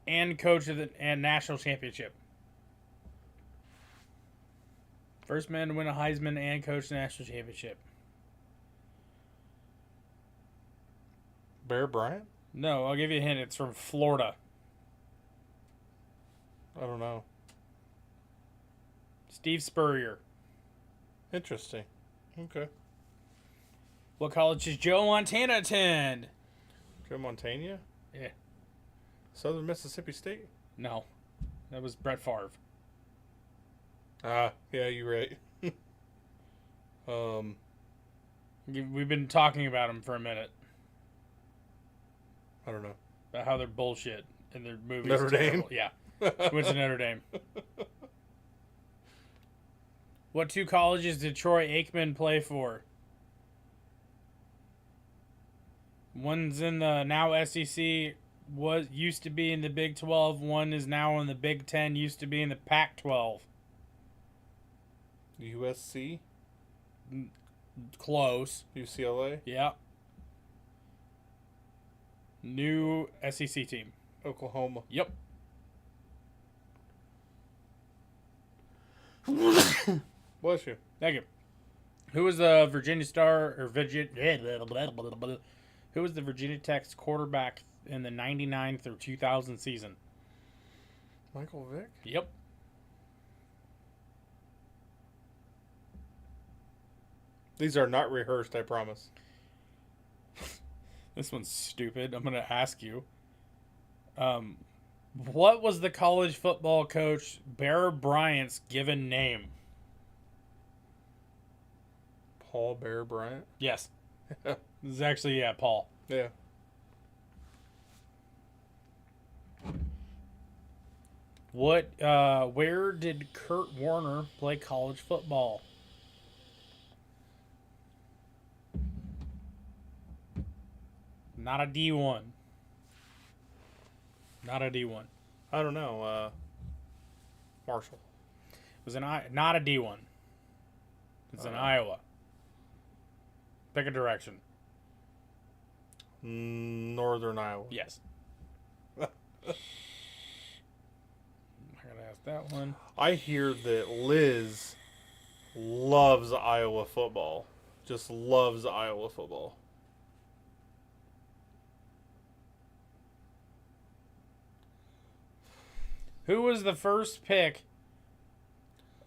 and coach of the and national championship? First man to win a Heisman and coach the national championship. Bear Bryant? No, I'll give you a hint. It's from Florida. I don't know. Steve Spurrier. Interesting. Okay. What college does Joe Montana attend? Joe Montana? Yeah. Southern Mississippi State? No. That was Brett Favre. Ah, yeah, you're right. We've been talking about them for a minute. I don't know. About how they're bullshit and their movies. Notre Dame? Yeah. She went to Notre Dame. What two colleges did Troy Aikman play for? One's in the now SEC, used to be in the Big 12. One is now in the Big 10, used to be in the Pac-12. USC? Close. UCLA? Yeah. New SEC team. Oklahoma. Yep. Bless you. Thank you. Who was the Virginia Star or Who was the Virginia Tech's quarterback in the 99 through 2000 season? Michael Vick? Yep. These are not rehearsed, I promise. This one's stupid. I'm going to ask you. What was the college football coach Bear Bryant's given name? Paul Bear Bryant? Yes. This is actually, Paul. Yeah. Where did Kurt Warner play college football? Not a D1. Not a D1. I don't know. Marshall. It was not a D1. It's in Iowa. Pick a direction. Northern Iowa. Yes. I gotta ask that one. I hear that Liz loves Iowa football. Just loves Iowa football. Who was the first pick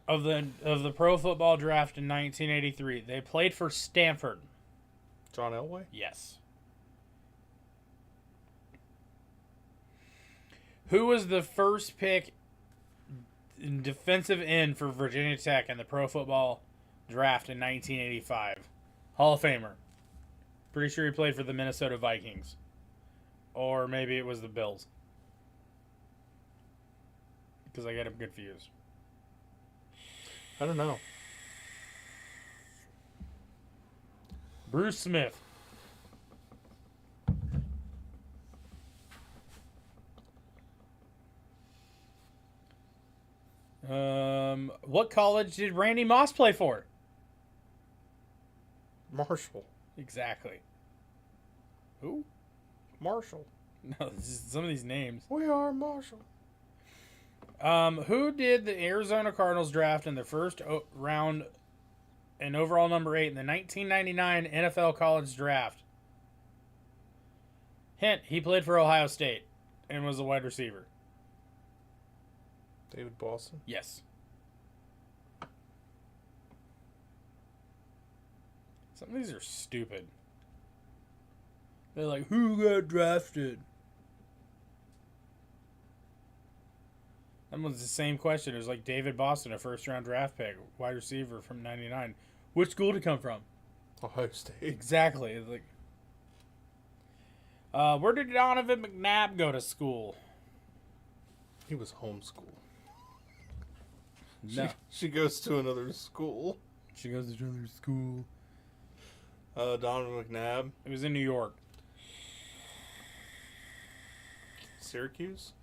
of the pro football draft in 1983? They played for Stanford. John Elway? Yes. Who was the first pick in defensive end for Virginia Tech in the pro football draft in 1985? Hall of Famer. Pretty sure he played for the Minnesota Vikings. Or maybe it was the Bills. Because I get him confused. I don't know. Bruce Smith. What college did Randy Moss play for? Marshall. Exactly. Who? Marshall. No, some of these names. We are Marshall. Who did the Arizona Cardinals draft in the first round and overall number 8 in the 1999 NFL College Draft? Hint, he played for Ohio State and was a wide receiver. David Boston. Yes. Some of these are stupid. They're like, who got drafted? That was the same question. It was like David Boston, a first-round draft pick, wide receiver from 99. Which school did he come from? Ohio State. Exactly. It's like, where did Donovan McNabb go to school? He was homeschooled. No. She goes to another school. She goes to another school. Donovan McNabb. It was in New York. Syracuse?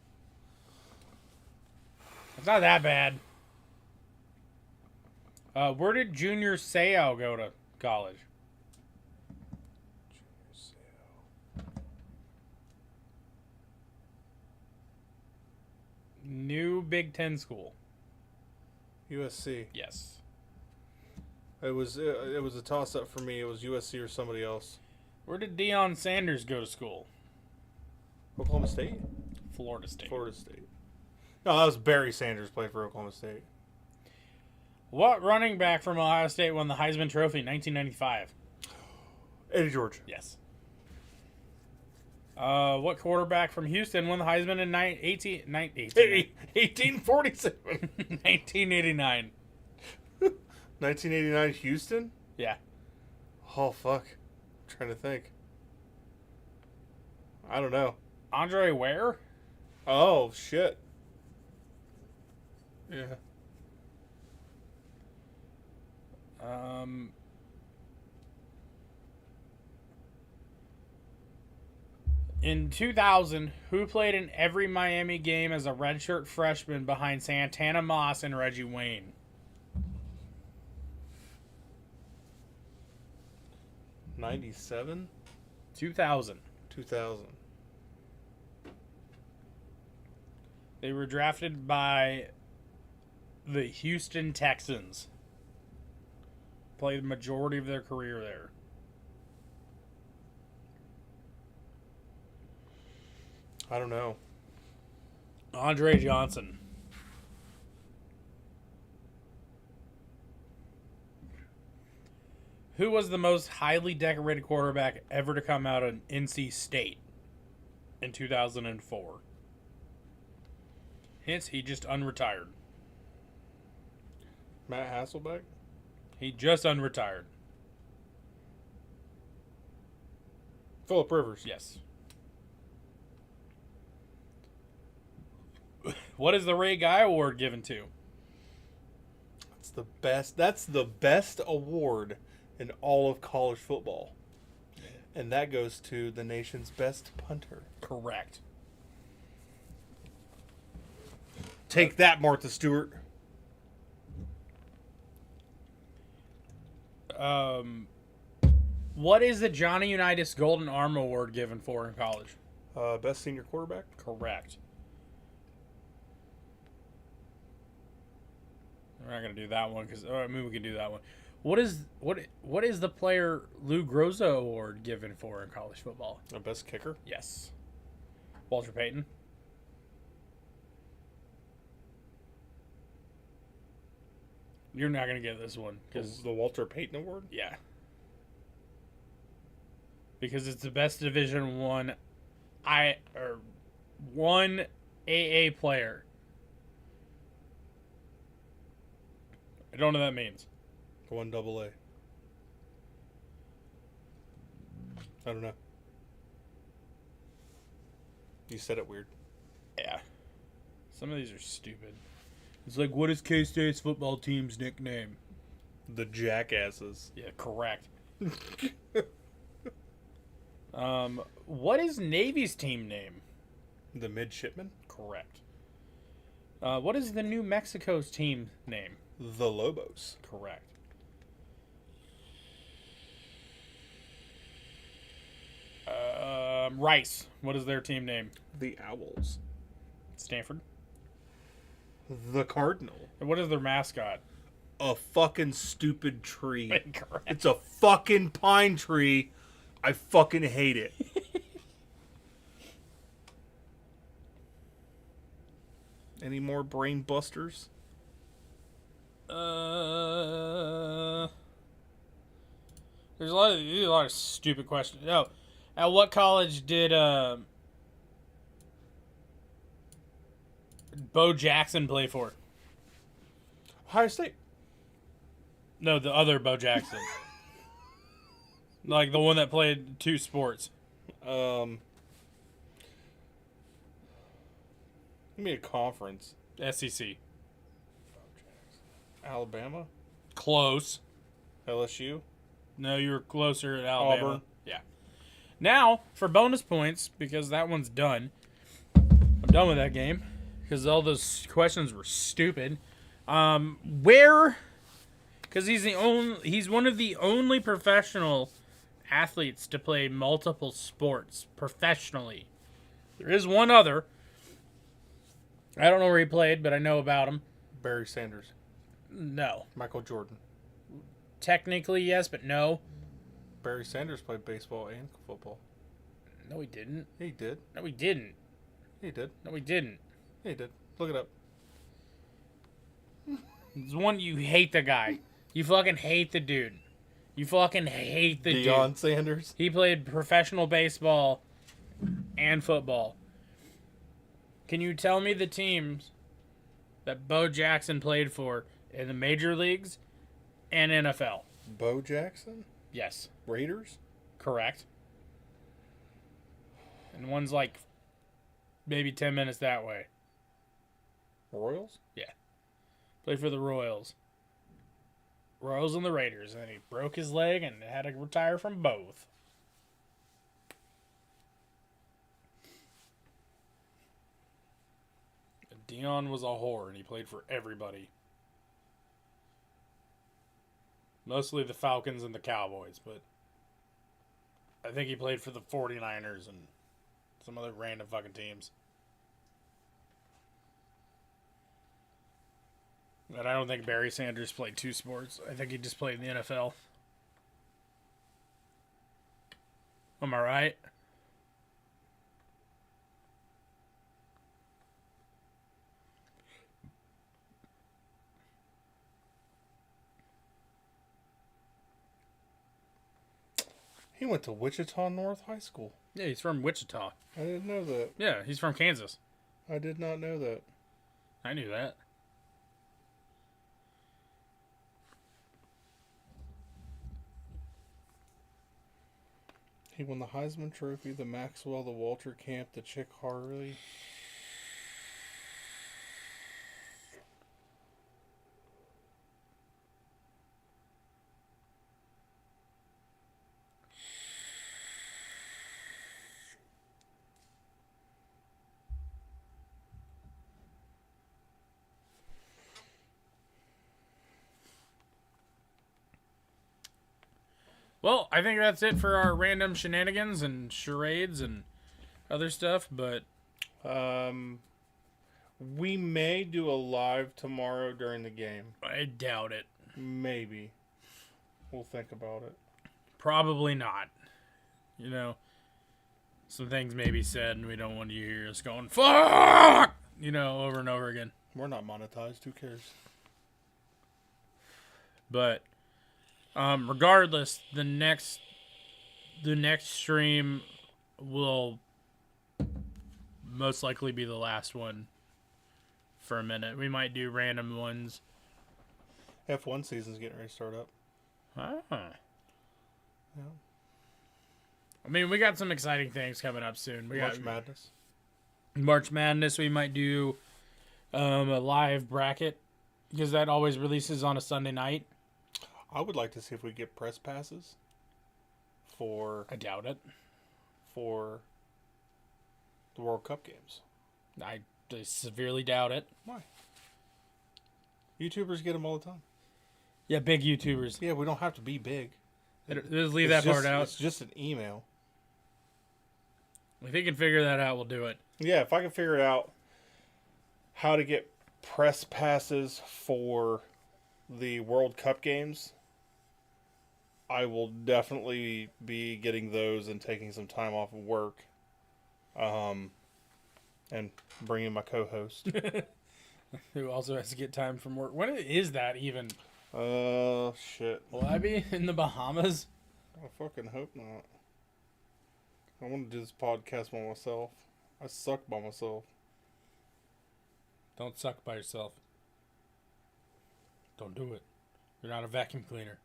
It's not that bad. Where did Junior Seau go to college? New Big Ten school. USC. Yes. It was a toss up for me. It was USC or somebody else. Where did Deion Sanders go to school? Oklahoma State? Florida State. Florida State. No, that was Barry Sanders played for Oklahoma State. What running back from Ohio State won the Heisman Trophy in 1995? Eddie George. Yes. What quarterback from Houston won the Heisman in 1847. 1989? 1989 Houston? Yeah. Oh, fuck. I'm trying to think. I don't know. Andre Ware? Oh, shit. Yeah. In 2000, who played in every Miami game as a redshirt freshman behind Santana Moss and Reggie Wayne? 97? 2000. 2000. They were drafted by the Houston Texans. Played the majority of their career there. I don't know. Andre Johnson. Who was the most highly decorated quarterback ever to come out of NC State in 2004? Hence, he just unretired. Matt Hasselbeck? He just unretired. Phillip Rivers. Yes. What is the Ray Guy Award given to? That's the best. That's the best award in all of college football. And that goes to the nation's best punter. Correct. Take that, Martha Stewart. What is the Johnny Unitas Golden Arm Award given for in college? Best senior quarterback? Correct. We're not gonna do that one because I mean we can do that one. What is the player Lou Groza Award given for in college football? Best kicker? Yes. Walter Payton. You're not gonna get this one because The Walter Payton Award? yeah, because it's the best Division one AA player. I don't know what that means. 1 AA. I don't know. You said it weird. Yeah. Some of these are stupid. It's like, what is K-State's football team's nickname? The Jackasses. Yeah, correct. What is Navy's team name? The Midshipmen? Correct. What is the New Mexico's team name? The Lobos. Correct. Rice. What is their team name? The Owls. Stanford. The Cardinal. And what is their mascot? A fucking stupid tree. Correct. It's a fucking pine tree. I fucking hate it. Any more brain busters? There's a lot of stupid questions. Oh, at what college did Bo Jackson play for? Ohio State. No, the other Bo Jackson. Like the one that played two sports. Give me a conference. SEC. Alabama. Close. LSU. No, you were closer at Alabama. Auburn. Yeah. Now, for bonus points, because that one's done. I'm done with that game. Because all those questions were stupid. Where... Because he's one of the only professional athletes to play multiple sports professionally. There is one other. I don't know where he played, but I know about him. Barry Sanders. No. Michael Jordan. Technically, yes, but no. Barry Sanders played baseball and football. No, he didn't. He did. No, he didn't. He did. No, he didn't. He did. Look it up. It's one you hate the guy. You fucking hate the dude. You fucking hate the Deion dude. Sanders. He played professional baseball and football. Can you tell me the teams that Bo Jackson played for in the major leagues and NFL? Bo Jackson? Yes. Raiders? Correct. And one's like maybe 10 minutes that way. Royals? Yeah. Played for the Royals. Royals and the Raiders. And he broke his leg and had to retire from both. And Dion was a whore and he played for everybody. Mostly the Falcons and the Cowboys, but I think he played for the 49ers and some other random fucking teams. And I don't think Barry Sanders played two sports. I think he just played in the NFL. Am I right? He went to Wichita North High School. Yeah, he's from Wichita. I didn't know that. Yeah, he's from Kansas. I did not know that. I knew that. He won the Heisman Trophy, the Maxwell, the Walter Camp, the Chick Harley. Well, I think that's it for our random shenanigans and charades and other stuff, but We may do a live tomorrow during the game. I doubt it. Maybe. We'll think about it. Probably not. You know, some things may be said and we don't want you to hear us going, fuck! You know, over and over again. We're not monetized. Who cares? But regardless, the next stream will most likely be the last one for a minute. We might do random ones. F1 season's getting ready to start up. Ah. Yeah. I mean, we got some exciting things coming up soon. We March got Madness. March Madness. We might do a live bracket because that always releases on a Sunday night. I would like to see if we get press passes for I doubt it. the World Cup games. I severely doubt it. Why? YouTubers get them all the time. Yeah, big YouTubers. Yeah, we don't have to be big. Just leave It's that part just- out. It's just an email. If he can figure that out, we'll do it. Yeah, if I can figure out how to get press passes for the World Cup games, I will definitely be getting those and taking some time off of work. And bringing my co-host. Who also has to get time from work. When is that even? Shit. Will I be in the Bahamas? I fucking hope not. I want to do this podcast by myself. I suck by myself. Don't suck by yourself. Don't do it. You're not a vacuum cleaner.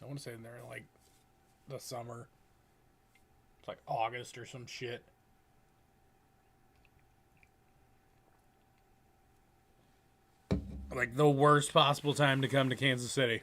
I want to say in there like the summer. It's like August or some shit. Like the worst possible time to come to Kansas City.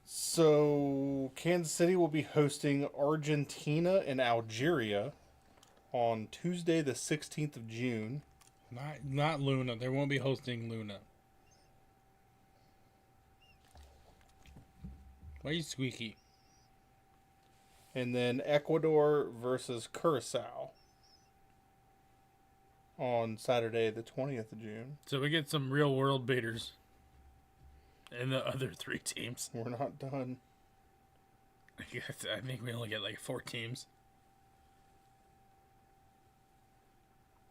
So, Kansas City will be hosting Argentina and Algeria on Tuesday, the 16th of June. Not Luna. They won't be hosting Luna. Why are you squeaky? And then Ecuador versus Curacao on Saturday, the 20th of June. So we get some real world beaters. And the other three teams. We're not done. I think we only get like 4 teams.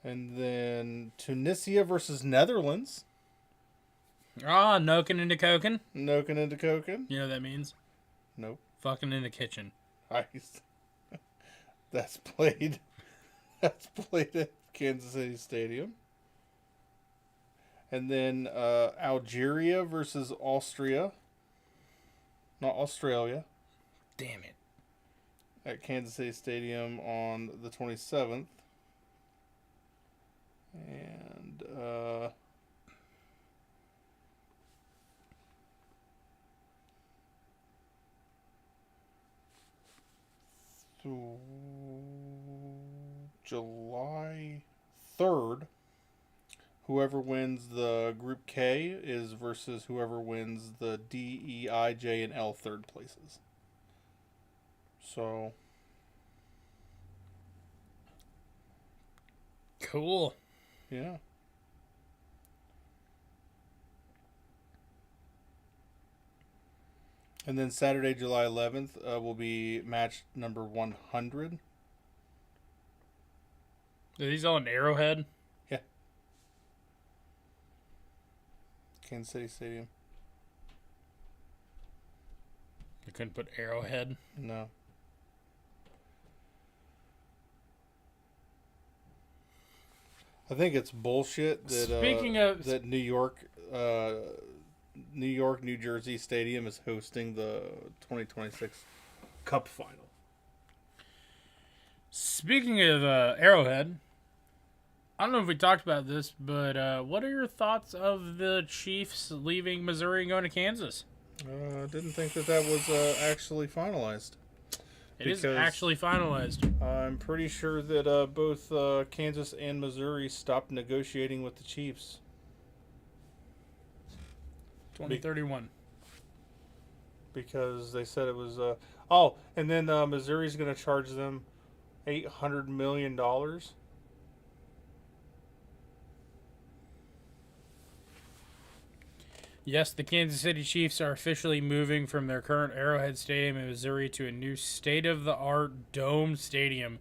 And then Tunisia versus Netherlands. Ah, Noken into Koken. Noken into Koken. You know what that means? Nope. Fucking in the kitchen. Nice. That's played. That's played at Kansas City Stadium. And then Algeria versus Austria. Not Australia. Damn it. At Kansas City Stadium on the 27th. And July 3rd, whoever wins the Group K is versus whoever wins the D, E, I, J, and L third places. So, Cool. yeah. And then Saturday, July 11th, will be match number 100. Are these all in Arrowhead? Yeah. Kansas City Stadium. You couldn't put Arrowhead? No. I think it's bullshit that Speaking of- that New York, New Jersey Stadium is hosting the 2026 Cup final. Speaking of Arrowhead, I don't know if we talked about this, but what are your thoughts of the Chiefs leaving Missouri and going to Kansas? Didn't think that was actually finalized. It is Because- actually finalized. I'm pretty sure that both Kansas and Missouri stopped negotiating with the Chiefs 2031. because they said it was. And then Missouri's going to charge them $800 million. Yes, the Kansas City Chiefs are officially moving from their current Arrowhead Stadium in Missouri to a new state-of-the-art dome stadium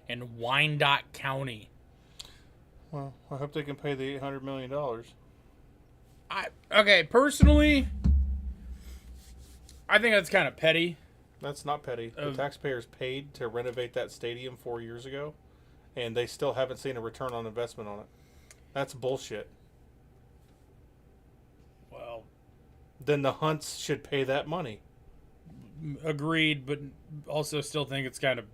in Wyandotte County. Well, I hope they can pay the $800 million. Personally, I think that's kind of petty. That's not petty. The taxpayers paid to renovate that stadium 4 years ago, and they still haven't seen a return on investment on it. That's bullshit. Well, Then the Hunts should pay that money. agreed, but also still think it's kind of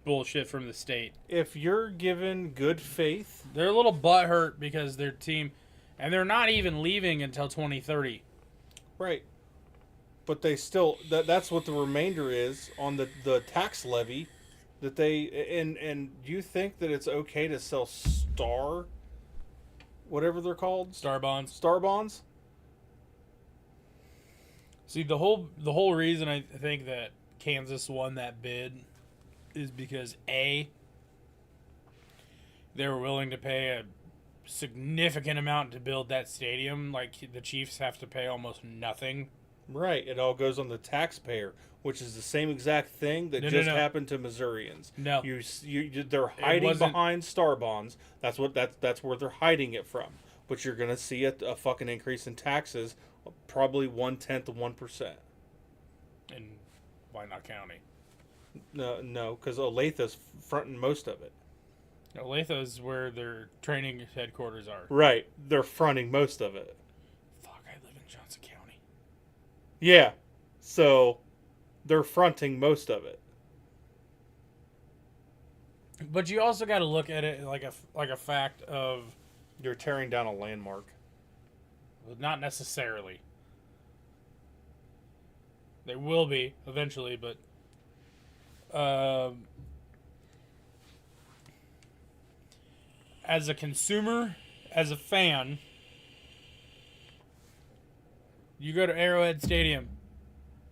bullshit from the state. If you're given good faith, They're a little butthurt because their team, and they're not even leaving until 2030. right? But they still that's what the remainder is on the tax levy that they and you think that it's okay to sell whatever they're called, Star bonds. star bonds? See, the whole reason I think that Kansas won that bid is because A, they were willing to pay a significant amount to build that stadium. Like, the Chiefs have to pay almost nothing. Right, it all goes on the taxpayer, which is the same exact thing that No, just no. happened to Missourians. No. They're hiding wasn't- behind star bonds. That's where they're hiding it from. But you're gonna see a fucking increase in taxes, probably 1/10 of 1%. In Wyandotte County. No, because Olathe's fronting most of it. Olathe is where their training headquarters are. Right, they're fronting most of it. Fuck, I live in Johnson County. Yeah, so they're fronting most of it. But you also got to look at it like a fact of, You're tearing down a landmark. not necessarily. They will be eventually, but as a consumer, as a fan, you go to Arrowhead Stadium,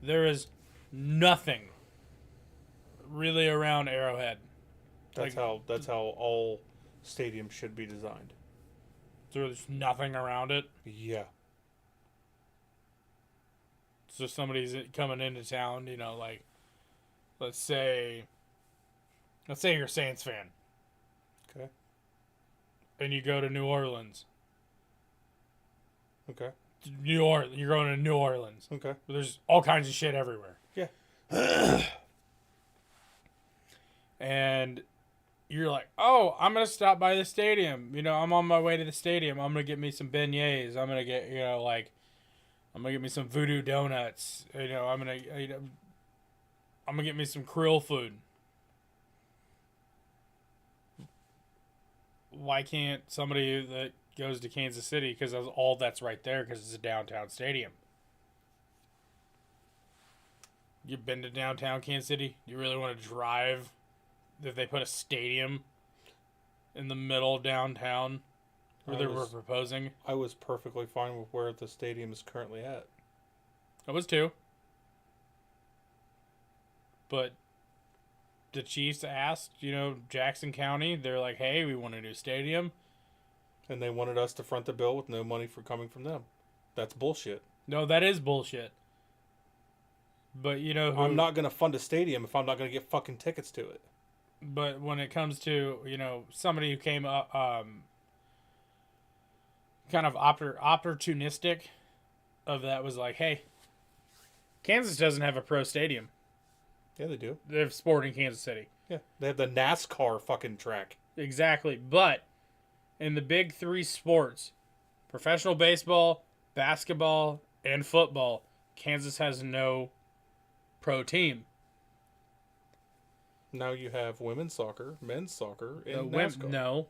there is nothing really around Arrowhead. That's how all stadiums should be designed. There's nothing around it. Yeah. So somebody's coming into town, like, let's say you're a Saints fan. Okay. and you go to New Orleans. Okay. You're going to New Orleans. Okay. There's all kinds of shit everywhere. Yeah. And you're like, oh, I'm going to stop by the stadium. I'm on my way to the stadium. I'm going to get me some beignets. I'm going to get, I'm going to get me some voodoo donuts. I'm going to get me some Krill food. Why can't somebody that goes to Kansas City, because that's all that's right there, because it's a downtown stadium? You've been to downtown Kansas City? You really want to drive if they put a stadium in the middle of downtown where they were proposing? I was perfectly fine with where the stadium is currently at. I was too. But the Chiefs asked, Jackson County, they're like, hey, we want a new stadium. And they wanted us to front the bill with no money coming from them. That's bullshit. No, that is bullshit. But I'm not going to fund a stadium if I'm not going to get fucking tickets to it. But when it comes to, somebody who came up, kind of opportunistic of that was like, hey, Kansas doesn't have a pro stadium. Yeah, they do. They have sport in Kansas City. Yeah, they have the NASCAR fucking track. Exactly. But in the big three sports, professional baseball, basketball, and football, Kansas has no pro team. Now you have women's soccer, men's soccer, and NASCAR. No.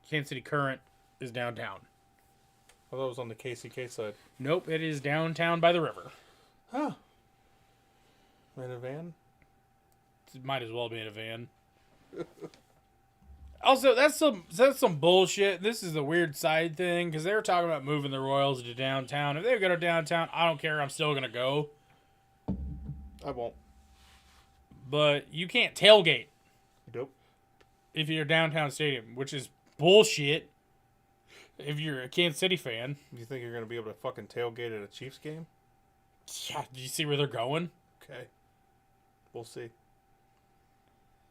Kansas City Current is downtown. I thought it was on the KCK side. Nope, it is downtown by the river. Huh. In a van? It might as well be in a van. Also, that's some bullshit. This is a weird side thing, because they were talking about moving the Royals to downtown. If they go to downtown, I don't care. I'm still going to go. I won't. But you can't tailgate. Nope. If you're a downtown stadium, which is bullshit. If you're a Kansas City fan. You think you're going to be able to fucking tailgate at a Chiefs game? Yeah, do you see where they're going? Okay. We'll see.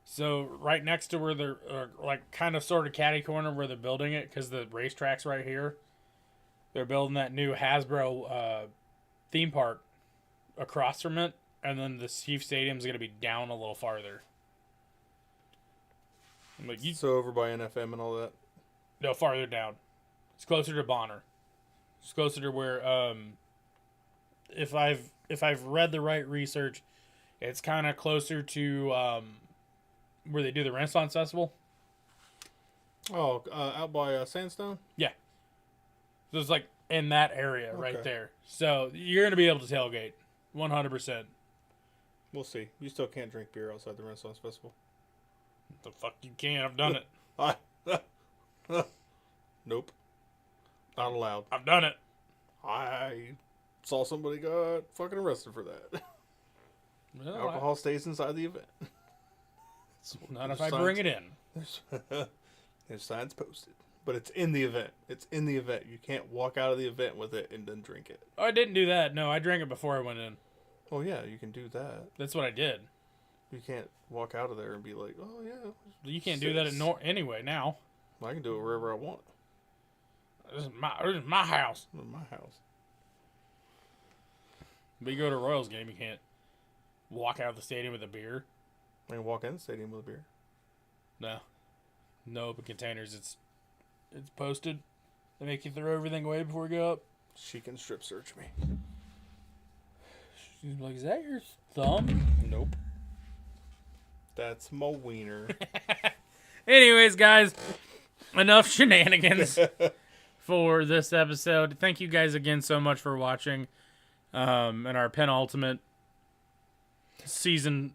So, right next to where they're, kind of sort of catty corner where they're building it, because the racetrack's right here, they're building that new Hasbro theme park across from it, and then the Chiefs Stadium's going to be down a little farther. So over by NFM and all that? No, farther down. It's closer to Bonner. It's closer to where, if I've read the right research, it's kind of closer to where they do the Renaissance Festival. Oh, out by Sandstone? Yeah. So it's like in that area right there. So you're going to be able to tailgate. 100%. We'll see. You still can't drink beer outside the Renaissance Festival. The fuck you can. I've done it. Nope. Not allowed. I've done it. I saw somebody got fucking arrested for that. Well, Alcohol stays inside the event. Not if I bring it in. There's signs posted. But it's in the event. It's in the event. You can't walk out of the event with it and then drink it. Oh, I didn't do that. No, I drank it before I went in. Oh, yeah, you can do that. That's what I did. You can't walk out of there and be like, oh, yeah. You can't do that anyway now. I can do it wherever I want. This is my house. In my house. But you go to a Royals game, you can't walk out of the stadium with a beer. I can walk in the stadium with a beer. No. No open containers. It's posted. They make you throw everything away before you go up. She can strip search me. She's like, is that your thumb? Nope. That's my wiener. Anyways, guys, enough shenanigans for this episode. Thank you guys again so much for watching. And our penultimate season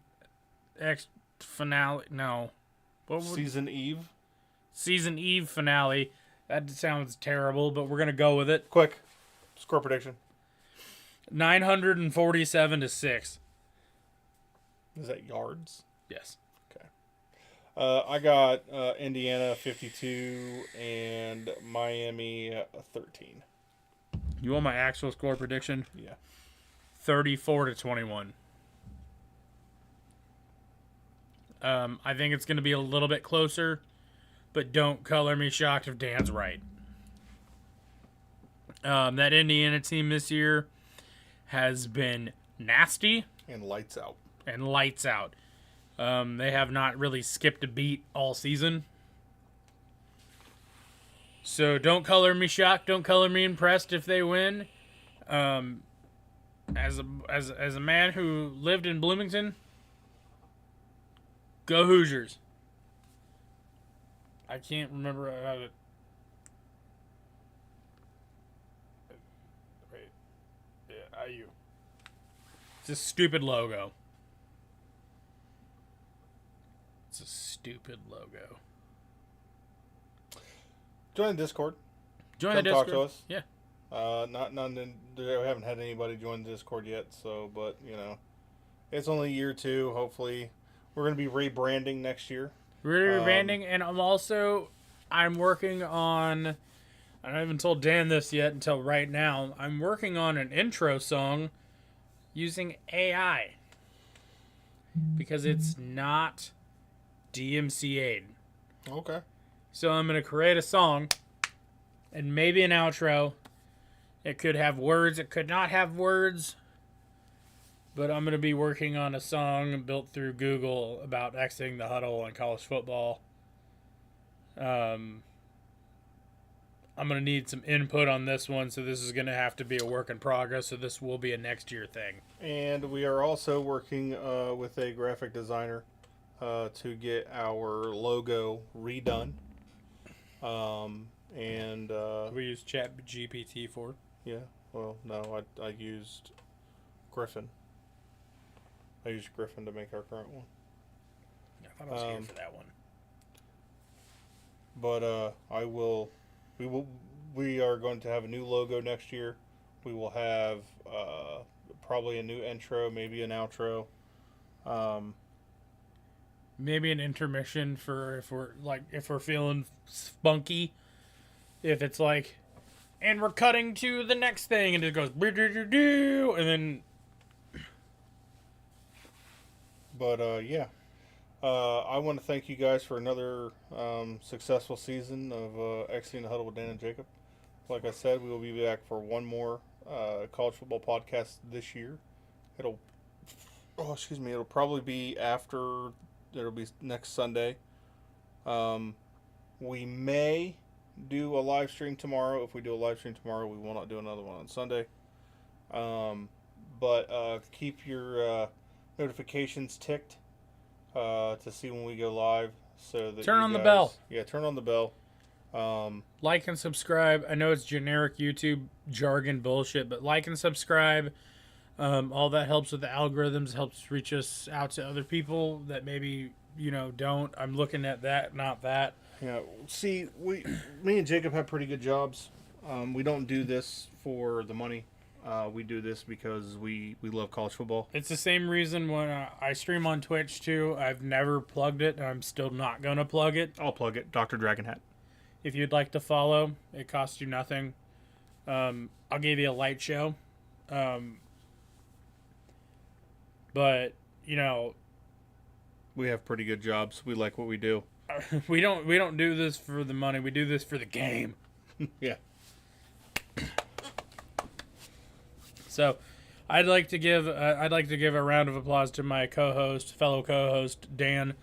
finale. No. Season Eve? Season Eve finale. That sounds terrible, but we're going to go with it. Quick. Score prediction. 947-6. Is that yards? Yes. Okay. I got Indiana 52 and Miami 13. You want my actual score prediction? Yeah. 34-21. I think it's going to be a little bit closer but don't color me shocked if Dan's right. That Indiana team this year has been nasty And lights out. and lights out. They have not really skipped a beat all season. So don't color me shocked. Don't color me impressed if they win. As a man who lived in Bloomington, go Hoosiers. I can't remember how to. Wait. Yeah, IU. It's a stupid logo. It's a stupid logo. Join the Discord. Join Come the Discord. talk to us. Yeah. We haven't had anybody join the Discord yet, but it's only year 2. Hopefully, we're going to be rebranding next year. We're rebranding, and I'm working on. I haven't even told Dan this yet until right now. I'm working on an intro song using AI because it's not DMCA'd. Okay. So I'm going to create a song and maybe an outro. It could have words. It could not have words. But I'm going to be working on a song built through Google about exiting the huddle in college football. I'm going to need some input on this one, so this is going to have to be a work in progress, so this will be a next year thing. And we are also working with a graphic designer to get our logo redone. We use ChatGPT for. Yeah. Well, no, I used Griffin. I used Griffin to make our current one. I thought I was here for that one. But we are going to have a new logo next year. We will have probably a new intro, maybe an outro. Maybe an intermission for if we're feeling spunky. If it's like, and we're cutting to the next thing, and it goes and then. But yeah, I want to thank you guys for another successful season of Exiting the Huddle with Dan and Jacob. Like I said, we will be back for one more college football podcast this year. It'll probably be after. It'll be next Sunday. We may do a live stream tomorrow. If we do a live stream tomorrow, we will not do another one on Sunday. But keep your notifications ticked to see when we go live. So that turn on the bell. Yeah, turn on the bell. Like and subscribe. I know it's generic YouTube jargon bullshit, but like and subscribe. All that helps with the algorithms, helps reach us out to other people that maybe, don't. I'm looking at that, not that. Yeah. See, me and Jacob have pretty good jobs. We don't do this for the money. We do this because we love college football. It's the same reason when I stream on Twitch too. I've never plugged it, and I'm still not going to plug it. I'll plug it. Dr. Dragonhat. If you'd like to follow, it costs you nothing. I'll give you a light show. But, we have pretty good jobs. We like what we do. we don't do this for the money. We do this for the game. Yeah. So, I'd like to give a round of applause to my fellow co-host Dan,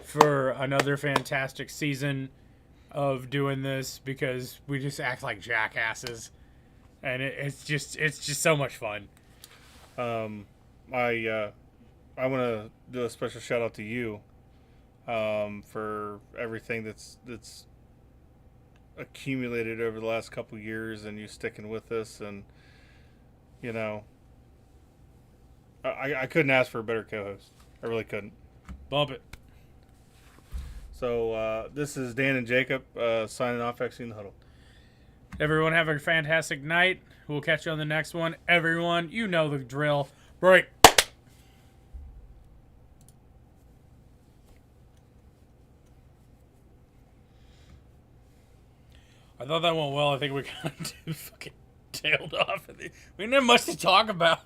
for another fantastic season of doing this, because we just act like jackasses, and it's just so much fun. I want to do a special shout out to you for everything that's accumulated over the last couple years, and you sticking with us, and I couldn't ask for a better co-host. I really couldn't. Bump it. So this is Dan and Jacob signing off, Exiting the Huddle. Everyone have a fantastic night. We'll catch you on the next one. Everyone, you know the drill. Break. I thought that went well. I think we kind of fucking tailed off. We didn't have much to talk about.